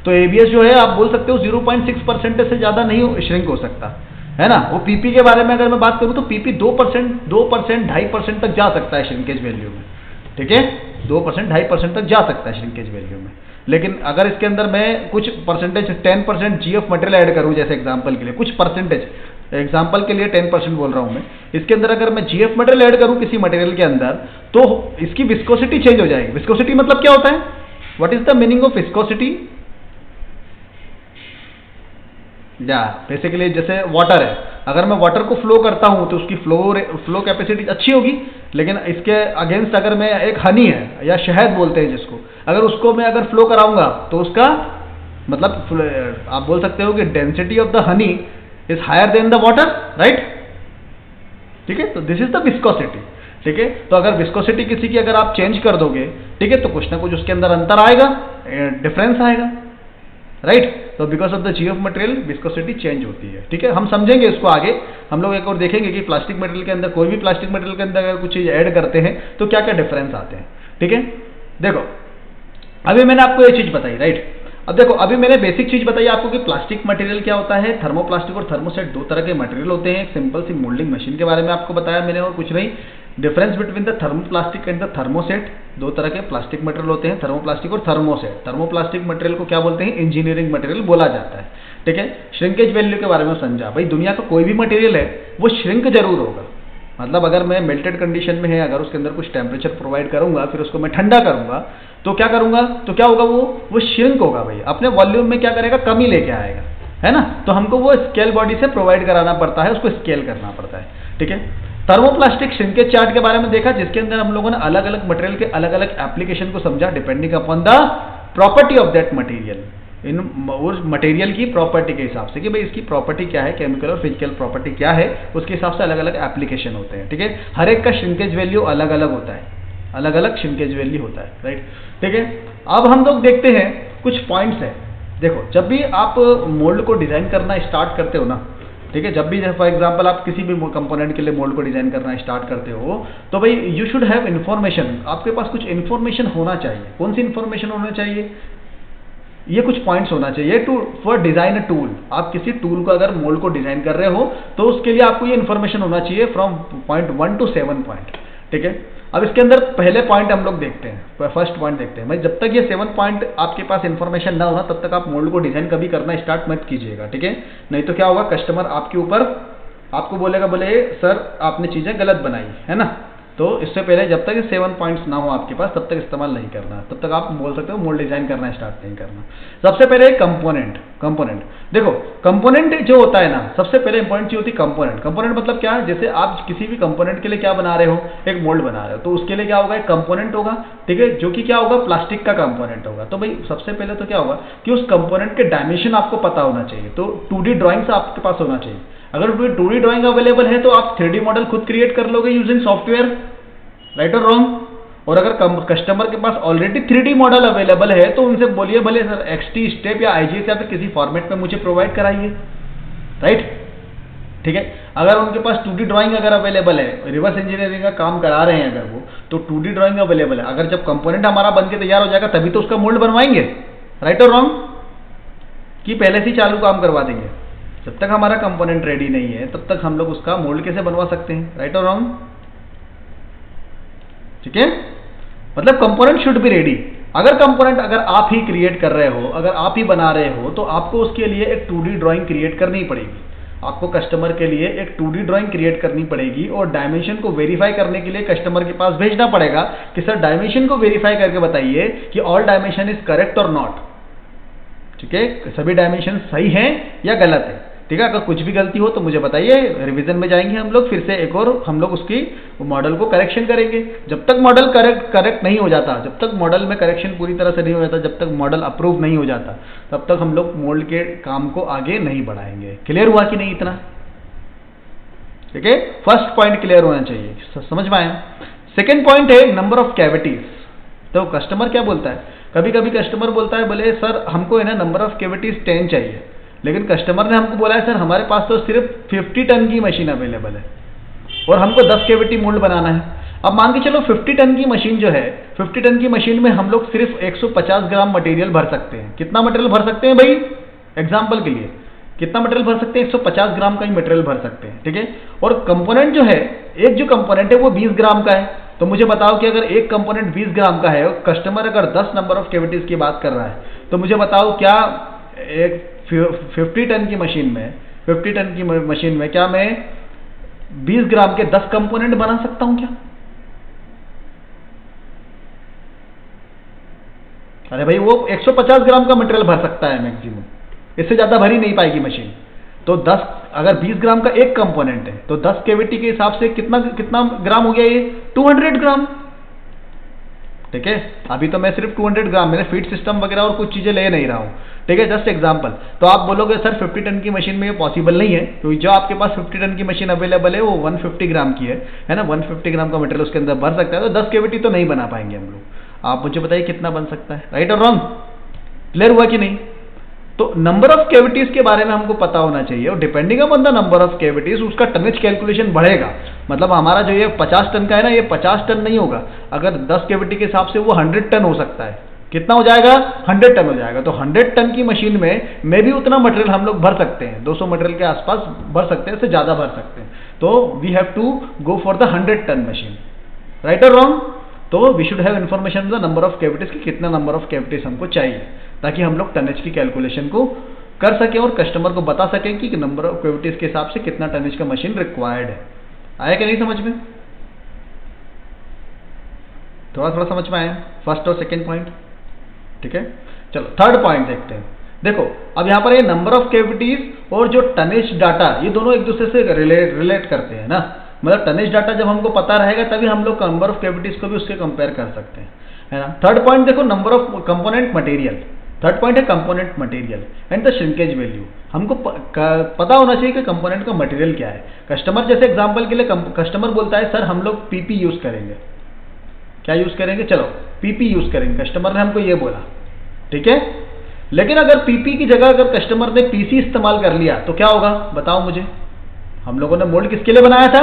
तो ABS जो है आप बोल सकते हो 0.6% से ज्यादा नहीं श्रिंक हो सकता, है ना। वो PP के बारे में अगर मैं बात करूं तो PP 2%, 2.5% तक जा सकता है श्रिंकेज वैल्यू में, ठीक है, 2%, 2.5% तक जा सकता है श्रिंकेज वैल्यू में। लेकिन अगर इसके अंदर मैं कुछ परसेंटेज 10% GF मटेरियल ऐड करूं, जैसे एग्जांपल के लिए कुछ परसेंटेज, एग्जांपल के लिए 10% बोल रहा हूं मैं, इसके अंदर अगर मैं GF मटेरियल ऐड करूं किसी मटेरियल के अंदर, तो इसकी विस्कोसिटी चेंज हो जाएगी। विस्कोसिटी मतलब क्या होता है? What is the meaning of viscosity? या बेसिकली जैसे वाटर है, अगर मैं वाटर को फ्लो करता हूं तो उसकी फ्लो कैपेसिटी अच्छी होगी, लेकिन इसके अगेंस्ट अगर मैं एक हनी है या शहद बोलते हैं जिसको, अगर उसको मैं अगर फ्लो कराऊंगा तो उसका मतलब आप बोल सकते हो कि density of the honey is higher than the water, right. ठीक है, तो दिस इज द विस्कोसिटी। ठीक है, तो अगर विस्कोसिटी किसी की अगर आप चेंज कर दोगे, ठीक है, तो कुछ ना कुछ उसके अंदर अंतर आएगा, डिफरेंस आएगा, राइट। तो because of the G of material viscosity change होती है। ठीक है, हम समझेंगे इसको आगे, हम लोग एक और देखेंगे कि प्लास्टिक मटेरियल के अंदर, कोई भी प्लास्टिक मटेरियल के अंदर अगर कुछ चीज ऐड करते हैं तो क्या क्या डिफरेंस आते हैं। ठीक है, देखो अभी मैंने आपको ये चीज बताई, राइट। अब देखो अभी मैंने बेसिक चीज बताई आपको कि प्लास्टिक मटेरियल क्या होता है। थर्मोप्लास्टिक और थर्मोसेट दो तरह के मटेरियल होते हैं। एक सिंपल सी मोल्डिंग मशीन के बारे में आपको बताया मैंने और कुछ नहीं। Difference between the thermoplastic and the thermoset, दो तरह के प्लास्टिक मटेरियल होते हैं, थर्मोप्लास्टिक और थर्मोसेट। थर्मोप्लास्टिक मटेरियल को क्या बोलते हैं, इंजीनियरिंग मटेरियल बोला जाता है। ठीक है, श्रिंकेज वैल्यू के बारे में समझा, भाई दुनिया का कोई भी मटेरियल है वो श्रिंक जरूर होगा। मतलब अगर मैं मेल्टेड कंडीशन में है, अगर उसके अंदर कुछ टेम्परेचर प्रोवाइड करूंगा, फिर उसको मैं ठंडा करूंगा, तो क्या करूंगा, तो क्या होगा, वो श्रिंक होगा भाई, अपने वॉल्यूम में क्या करेगा, कमी लेके आएगा, है ना। तो हमको वो स्केल बॉडी से प्रोवाइड कराना पड़ता है, उसको स्केल करना पड़ता है। ठीक है, थर्मोप्लास्टिक श्रिंकेज चार्ट के बारे में देखा, जिसके अंदर हम लोगों ने अलग अलग मटेरियल के अलग अलग एप्लीकेशन को समझा depending upon the property of that material, in उस मटेरियल की प्रॉपर्टी के हिसाब से कि भाई इसकी प्रॉपर्टी क्या है, केमिकल और फिजिकल प्रॉपर्टी क्या है, उसके हिसाब से अलग अलग एप्लीकेशन होते हैं। ठीक है, हर एक का श्रिंकेज वैल्यू अलग अलग होता है, अलग अलग श्रिंकेज वैल्यू होता है, राइट। ठीक है, अब हम लोग देखते हैं कुछ पॉइंट्स है। देखो जब भी आप मोल्ड को डिजाइन करना स्टार्ट करते हो ना, ठीक है, जब भी फॉर एग्जांपल आप किसी भी कंपोनेंट के लिए मोल्ड को डिजाइन करना स्टार्ट करते हो, तो भाई यू शुड हैव इन्फॉर्मेशन, आपके पास कुछ इन्फॉर्मेशन होना चाहिए। कौन सी इन्फॉर्मेशन होना चाहिए, ये कुछ पॉइंट्स होना चाहिए to for design a tool. आप किसी टूल को अगर मोल्ड को डिजाइन कर रहे हो तो उसके लिए आपको ये इन्फॉर्मेशन होना चाहिए फ्रॉम पॉइंट 1 to 7 पॉइंट। ठीक है, अब इसके अंदर पहले पॉइंट हम लोग देखते हैं, फर्स्ट पॉइंट देखते हैं। भाई जब तक ये 7 पॉइंट आपके पास इन्फॉर्मेशन ना हो तब तक आप मोल्ड को डिजाइन कभी करना स्टार्ट मत कीजिएगा। ठीक है, नहीं तो क्या होगा, कस्टमर आपके ऊपर आपको बोलेगा, बोले सर आपने चीजें गलत बनाई है ना। तो इससे पहले जब तक ये 7 पॉइंट्स ना हो आपके पास तब तक इस्तेमाल नहीं करना, तब तक आप बोल सकते हो मोल्ड डिजाइन करना स्टार्ट नहीं करना। सबसे पहले कंपोनेंट देखो, कंपोनेंट जो होता है ना, सबसे पहले इंपॉर्टेंट चीज होती है कंपोनेंट। कंपोनेंट मतलब क्या है, जैसे आप किसी भी कंपोनेंट के लिए क्या बना रहे हो, एक मोल्ड बना रहे हो, तो उसके लिए क्या होगा, एक कंपोनेंट होगा। ठीक है, जो कि क्या होगा, प्लास्टिक का कंपोनेंट होगा। तो भाई सबसे पहले तो क्या होगा कि उस कंपोनेंट के डायमेंशन आपको पता होना चाहिए, तो 2D ड्राइंग्स आपके पास होना चाहिए। अगर 2D ड्राइंग अवेलेबल है तो आप 3D मॉडल खुद क्रिएट कर लोगे यूजिंग सॉफ्टवेयर, राइट और रॉन्ग। और अगर कस्टमर के पास ऑलरेडी 3D मॉडल अवेलेबल है तो उनसे बोलिए भले सर XT स्टेप या IGS या फिर किसी फॉर्मेट में मुझे प्रोवाइड कराइए, राइट। ठीक है, अगर उनके पास 2D ड्राइंग अगर अवेलेबल है, रिवर्स इंजीनियरिंग का काम करा रहे हैं अगर वो, तो 2D ड्राइंग अवेलेबल है। अगर जब कंपोनेंट हमारा बन के तैयार हो जाएगा तभी तो उसका मोल्ड बनवाएंगे, राइट और रॉन्ग, कि पहले से ही चालू काम करवा देंगे। जब तक हमारा कंपोनेंट रेडी नहीं है तब तक हम लोग उसका मोल्ड कैसे बनवा सकते हैं, राइट और रॉन्ग। ठीक है, मतलब कंपोनेंट शुड बी रेडी। अगर आप ही क्रिएट कर रहे हो, अगर आप ही बना रहे हो, तो आपको उसके लिए एक 2D ड्राइंग क्रिएट करनी पड़ेगी। आपको कस्टमर के लिए एक 2D ड्राइंग क्रिएट करनी पड़ेगी और डायमेंशन को वेरीफाई करने के लिए कस्टमर के पास भेजना पड़ेगा कि सर डायमेंशन को वेरीफाई करके बताइए कि ऑल डायमेंशन इज करेक्ट और नॉट। ठीक है, सभी डायमेंशन सही हैं या गलत है। ठीक है, अगर कुछ भी गलती हो तो मुझे बताइए, रिवीजन में जाएंगे हम लोग, फिर से एक और हम लोग उसकी मॉडल को करेक्शन करेंगे। जब तक मॉडल करेक्ट नहीं हो जाता, जब तक मॉडल में करेक्शन पूरी तरह से नहीं हो जाता, जब तक मॉडल अप्रूव नहीं हो जाता, तब तक हम लोग मोल्ड के काम को आगे नहीं बढ़ाएंगे। क्लियर हुआ कि नहीं इतना? ठीक है, फर्स्ट पॉइंट क्लियर होना चाहिए, समझ में आया। सेकेंड पॉइंट है नंबर ऑफ कैविटीज। तो कस्टमर क्या बोलता है, कभी कभी कस्टमर बोलता है, बोले सर हमको है ना नंबर ऑफ कैविटीज 10 चाहिए, लेकिन कस्टमर ने हमको बोला है सर हमारे पास तो सिर्फ 50 टन की मशीन अवेलेबल है और हमको 10 कैविटी मोल्ड बनाना है। अब मान के चलो 50 टन की मशीन जो है, 50 टन की मशीन में हम लोग सिर्फ 150 ग्राम मटेरियल भर सकते हैं। कितना मटेरियल भर सकते हैं भाई, एग्जाम्पल के लिए कितना मटेरियल भर सकते हैं, 150 ग्राम का ही मटेरियल भर सकते हैं। ठीक है, और कंपोनेंट जो है, एक जो कंपोनेंट है वो 20 ग्राम का है। तो मुझे बताओ कि अगर एक कंपोनेंट 20 ग्राम का है और कस्टमर अगर 10 नंबर ऑफ कैविटीज की बात कर रहा है, तो मुझे बताओ क्या एक 50 टन की मशीन में, 50 टन की मशीन में क्या मैं 20 ग्राम के 10 कंपोनेंट बना सकता हूं क्या? अरे भाई वो 150 ग्राम का मटेरियल भर सकता है मैक्सिमम, इससे ज्यादा भर ही नहीं पाएगी मशीन। तो 10 अगर 20 ग्राम का एक कंपोनेंट है तो 10 कैविटी के हिसाब से कितना कितना ग्राम हो गया ये, 200 ग्राम। ठीक है। अभी तो मैं सिर्फ 200 ग्राम, मैंने फीड सिस्टम वगैरह और कुछ चीज़ें ले नहीं रहा हूँ, ठीक है, जस्ट एग्जांपल। तो आप बोलोगे सर 50 टन की मशीन में ये पॉसिबल नहीं है, क्योंकि जो आपके पास 50 टन की मशीन अवेलेबल है वो 150 ग्राम की है ना, 150 ग्राम का मटेरियल उसके अंदर भर सकता है, तो 10 केविटी तो नहीं बना पाएंगे हम लोग। आप मुझे बताइए कितना बन सकता है, राइट और रॉन्ग, क्लियर हुआ कि नहीं? तो नंबर ऑफ कैविटीज के बारे में हमको पता होना चाहिए, और depending upon the number of cavities उसका टनेज कैलकुलेशन बढ़ेगा। मतलब हमारा जो ये 50 टन का है ना, ये 50 टन नहीं होगा, अगर 10 कैविटी के हिसाब से वो 100 टन हो सकता है। कितना हो जाएगा? 100 टन हो जाएगा। तो 100 टन की मशीन में भी उतना मटेरियल हम लोग भर सकते हैं, 200 मटेरियल के आसपास भर सकते हैं, इससे ज़्यादा भर सकते हैं। तो we have to go for the 100 ton machine, right और रॉन्ग? तो we should have information the number of cavities की, कितना नंबर ऑफ कैविटीज हमको चाहिए, ताकि हम लोग टनेज की कैलकुलेशन को कर सकें और कस्टमर को बता सकें कि नंबर ऑफ कैविटीज के हिसाब से कितना टनेज का मशीन रिक्वायर्ड है। आया कि नहीं समझ में? थोड़ा थोड़ा समझ में आया फर्स्ट और सेकेंड पॉइंट, ठीक है। चलो थर्ड पॉइंट देखते हैं। देखो अब यहाँ पर ये नंबर ऑफ कैविटीज और जो टनेज डाटा, ये दोनों एक दूसरे से रिलेट करते हैं ना। मतलब टनेज डाटा जब हमको पता रहेगा तभी हम लोग नंबर ऑफ कैविटीज को भी उसके कंपेयर कर सकते हैं, है ना। थर्ड पॉइंट देखो, number of component material. Third point है component material and the shrinkage value. हमको पता होना चाहिए कि कंपोनेंट का मटेरियल क्या है। कस्टमर जैसे एग्जांपल के लिए कस्टमर बोलता है सर हम लोग पीपी यूज करेंगे। क्या यूज करेंगे? चलो पीपी यूज करेंगे, कस्टमर ने हमको ये बोला, ठीक है। लेकिन अगर पीपी की जगह अगर कस्टमर ने पीसी इस्तेमाल कर लिया तो क्या होगा? बताओ मुझे। हम लोगों ने मोल्ड किसके लिए बनाया था?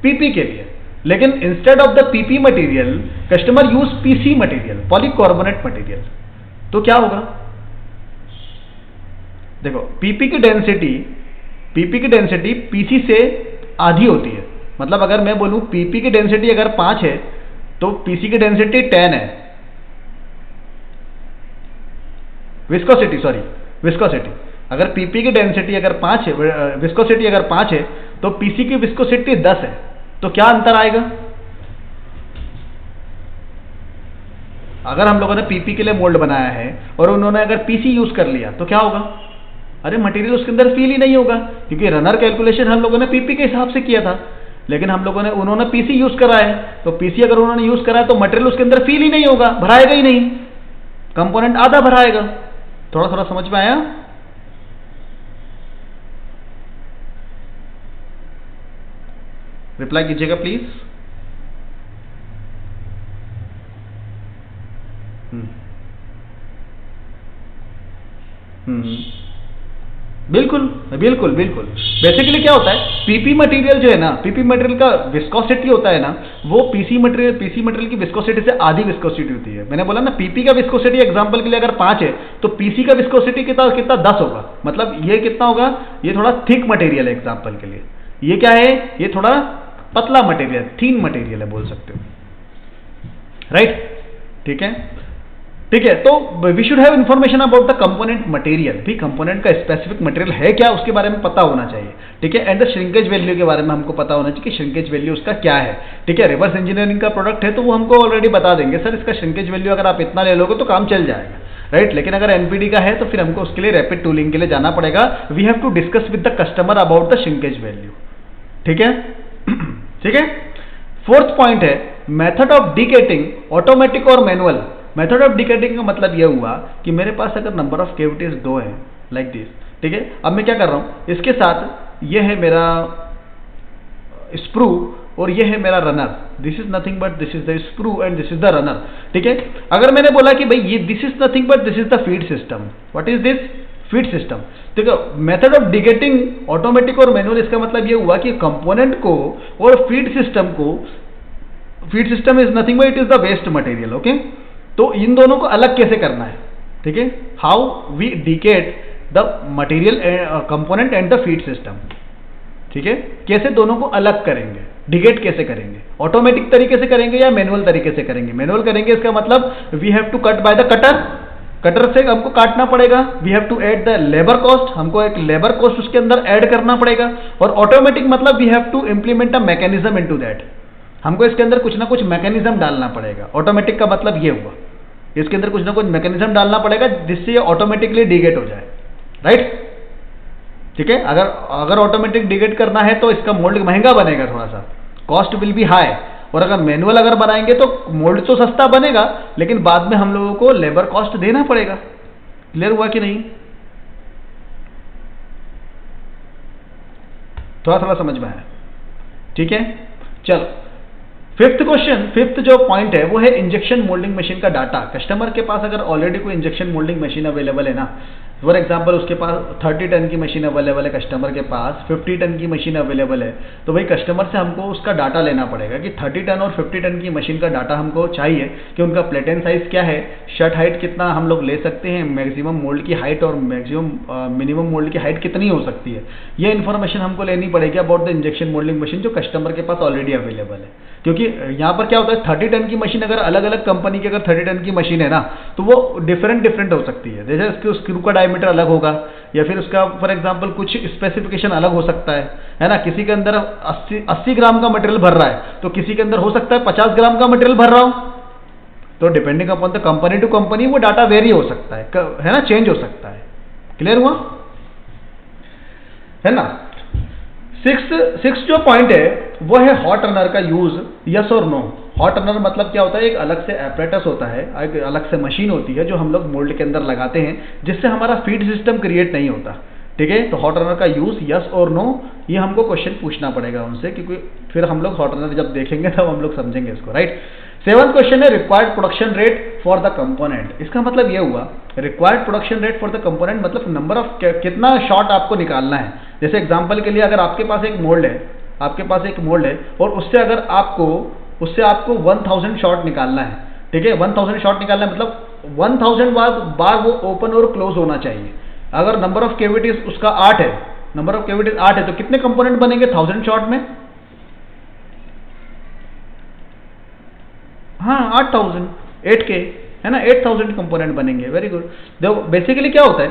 पीपी के लिए। लेकिन instead of the PP material customer use PC material, polycarbonate material. तो क्या होगा? देखो पीपी की डेंसिटी पीसी से आधी होती है। मतलब अगर मैं बोलूं पीपी की डेंसिटी अगर 5 है तो पीसी की डेंसिटी 10 है। विस्कोसिटी अगर पीपी की डेंसिटी अगर 5 है, विस्कोसिटी अगर 5 है तो पीसी की विस्कोसिटी 10 है। तो क्या अंतर आएगा? अगर हम लोगों ने पीपी के लिए मोल्ड बनाया है और उन्होंने अगर पीसी यूज कर लिया तो क्या होगा? अरे मटेरियल उसके अंदर फील ही नहीं होगा, क्योंकि रनर कैलकुलेशन हम लोगों ने पीपी के हिसाब से किया था। लेकिन उन्होंने पीसी यूज करा है, तो पीसी अगर उन्होंने यूज करा है तो मटेरियल उसके अंदर फील ही नहीं होगा, भराएगा ही नहीं, कंपोनेंट आधा भराएगा। थोड़ा थोड़ा समझ में आया? रिप्लाई कीजिएगा प्लीज। बिल्कुल बिल्कुल बिल्कुल। बेसिकली क्या होता है, पीपी मटेरियल जो है ना, पीपी मटेरियल का विस्कोसिटी होता है ना, वो पीसी मटेरियल की विस्कोसिटी से आधी विस्कोसिटी होती है। मैंने बोला ना पीपी का विस्कोसिटी एग्जांपल के लिए अगर 5 है तो पीसी का विस्कोसिटी कितना 10 होगा। मतलब ये कितना होगा? ये थोड़ा थिक मटेरियल है एग्जांपल के लिए। ये क्या है? ये थोड़ा पतला मटेरियल, थीन मटेरियल है बोल सकते हो, राइट, ठीक है। ठीक है, तो we should have information about the component material. भी कंपोनेंट का स्पेसिफिक मटेरियल है क्या उसके बारे में पता होना चाहिए, ठीक है। एंड द श्रिंकेज वैल्यू के बारे में हमको पता होना चाहिए कि श्रिंकेज वैल्यू उसका क्या है, ठीक है। रिवर्स इंजीनियरिंग का प्रोडक्ट है तो वो हमको ऑलरेडी बता देंगे सर इसका श्रिंकेज वैल्यू अगर आप इतना ले लोगे तो काम चल जाएगा, राइट। लेकिन अगर एनपीडी का है तो फिर हमको उसके लिए रैपिड टूलिंग के लिए जाना पड़ेगा। We have to discuss with the customer about the shrinkage value, ठीक है। ठीक है। फोर्थ पॉइंट है मेथड ऑफ डिकेटिंग, ऑटोमेटिक और मैनुअल। मेथड ऑफ डिकेटिंग का मतलब यह हुआ कि मेरे पास अगर नंबर ऑफ कैविटीज 2 है लाइक दिस, ठीक है। अब मैं क्या कर रहा हूं, इसके साथ ये है मेरा स्प्रू और ये है मेरा runner. This is nothing but this is the sprue and this is the runner, ठीक है। अगर मैंने बोला कि भाई ये this is nothing but this is the feed system, what is this? Feed system. देखो मेथड ऑफ डिकेटिंग ऑटोमेटिक और मैनुअल, इसका मतलब ये हुआ कि कंपोनेंट को और feed system is nothing but it is the waste material, okay. तो इन दोनों को अलग कैसे करना है, ठीक है। How we degate the material component and the feed system, ठीक है। कैसे दोनों को अलग करेंगे, डिकेट कैसे करेंगे? ऑटोमेटिक तरीके से करेंगे या मैनुअल तरीके से करेंगे? मैनुअल करेंगे इसका मतलब we have to cut by the cutter से हमको काटना पड़ेगा। We have to add the labour cost, हमको एक लेबर कॉस्ट उसके अंदर ऐड करना पड़ेगा। और ऑटोमेटिक मतलब we have to implement a mechanism into that, हमको इसके अंदर कुछ ना कुछ मैकेनिज्म डालना पड़ेगा। ऑटोमेटिक का मतलब ये हुआ, इसके अंदर कुछ ना कुछ मैकेनिज्म डालना पड़ेगा जिससे ये ऑटोमेटिकली डिगेट हो जाए, राइट, ठीक है। अगर ऑटोमेटिक डिगेट करना है तो इसका मोल्ड महंगा बनेगा, थोड़ा सा कॉस्ट विल बी हाई। और अगर मैनुअल अगर बनाएंगे तो मोल्ड तो सस्ता बनेगा, लेकिन बाद में हम लोगों को लेबर कॉस्ट देना पड़ेगा। क्लियर हुआ कि नहीं? थोड़ा थोड़ा समझ में आया? ठीक है, चलो फिफ्थ क्वेश्चन, फिफ्थ जो पॉइंट है वो है इंजेक्शन मोल्डिंग मशीन का डाटा। कस्टमर के पास अगर ऑलरेडी कोई इंजेक्शन मोल्डिंग मशीन अवेलेबल है ना, फॉर एग्जांपल उसके पास 30 टन की मशीन अवेलेबल है, कस्टमर के पास 50 टन की मशीन अवेलेबल है, तो भाई कस्टमर से हमको उसका डाटा लेना पड़ेगा कि 30 टन और 50 टन की मशीन का डाटा हमको चाहिए कि उनका प्लेटेन साइज क्या है, शर्ट हाइट कितना हम लोग ले सकते हैं, मैक्सिमम मोल्ड की हाइट और मैक्सिमम मिनिमम मोल्ड की हाइट कितनी हो सकती है। ये इन्फॉर्मेशन हमको लेनी पड़ेगी about the injection moulding machine जो कस्टमर के पास ऑलरेडी अवेलेबल है। क्योंकि यहाँ पर क्या होता है, 30 टन की मशीन अगर अलग अलग कंपनी की अगर 30 टन की मशीन है ना, तो वो डिफरेंट हो सकती है। जैसे उसके स्क्रू का डायमीटर अलग होगा, या फिर उसका फॉर एग्जांपल कुछ स्पेसिफिकेशन अलग हो सकता है ना। किसी के अंदर 80 ग्राम का मटेरियल भर रहा है, तो किसी के अंदर हो सकता है 50 ग्राम का मटेरियल भर रहा हो। तो depending upon the company to company वो डाटा वेरी हो सकता है ना, चेंज हो सकता है। क्लियर हुआ है ना? सिक्स जो पॉइंट है वो है हॉट रनर का यूज, यस और नो। हॉट रनर मतलब क्या होता है, एक अलग से एपरेटस होता है, एक अलग से मशीन होती है जो हम लोग मोल्ड के अंदर लगाते हैं, जिससे हमारा फीड सिस्टम क्रिएट नहीं होता। ठीक है, तो हॉट रनर का यूज यस और नो, ये हमको क्वेश्चन पूछना पड़ेगा उनसे, क्योंकि फिर हम लोग हॉट रनर जब देखेंगे तब हम लोग समझेंगे इसको, राइट। सेवंथ क्वेश्चन है required production rate for the component. इसका मतलब ये हुआ required production rate for the component, मतलब नंबर ऑफ कितना शॉट आपको निकालना है। जैसे एग्जांपल के लिए अगर आपके पास एक मोल्ड है, और उससे आपको 1000 शॉट निकालना है। ठीक है, 1000 शॉट निकालना है मतलब 1000 बार वो ओपन और क्लोज होना चाहिए। अगर नंबर ऑफ कैविटीज उसका 8 है, तो कितने कंपोनेंट बनेंगे 1000 शॉट में? हाँ 8000, 8K है ना, 8000 कंपोनेंट बनेंगे। Very good. देखो बेसिकली क्या होता है,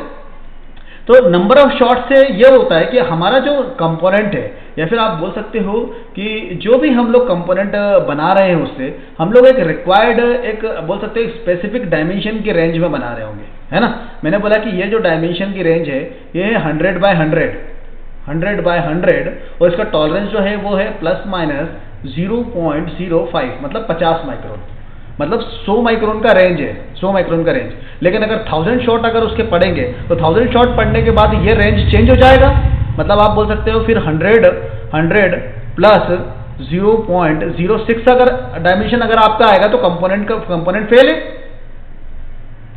तो नंबर ऑफ शॉट से ये होता है कि हमारा जो कंपोनेंट है, या फिर आप बोल सकते हो कि जो भी हम लोग कंपोनेंट बना रहे हैं उससे हम लोग एक रिक्वायर्ड, एक बोल सकते हैं स्पेसिफिक डायमेंशन की रेंज में बना रहे होंगे, है ना। मैंने बोला कि ये जो डायमेंशन की रेंज है ये है 100 बाय 100, और इसका टॉलरेंस जो है वो है प्लस माइनस 0.05, मतलब 50 माइक्रोन, मतलब 100 माइक्रोन का रेंज है, 100 माइक्रोन का रेंज। लेकिन अगर 1000 शॉट अगर उसके पड़ेंगे तो 1000 शॉट पड़ने के बाद ये रेंज चेंज हो जाएगा। मतलब आप बोल सकते हो फिर 100 प्लस 0.06 अगर डायमेंशन अगर आपका आएगा तो कंपोनेंट फेल है,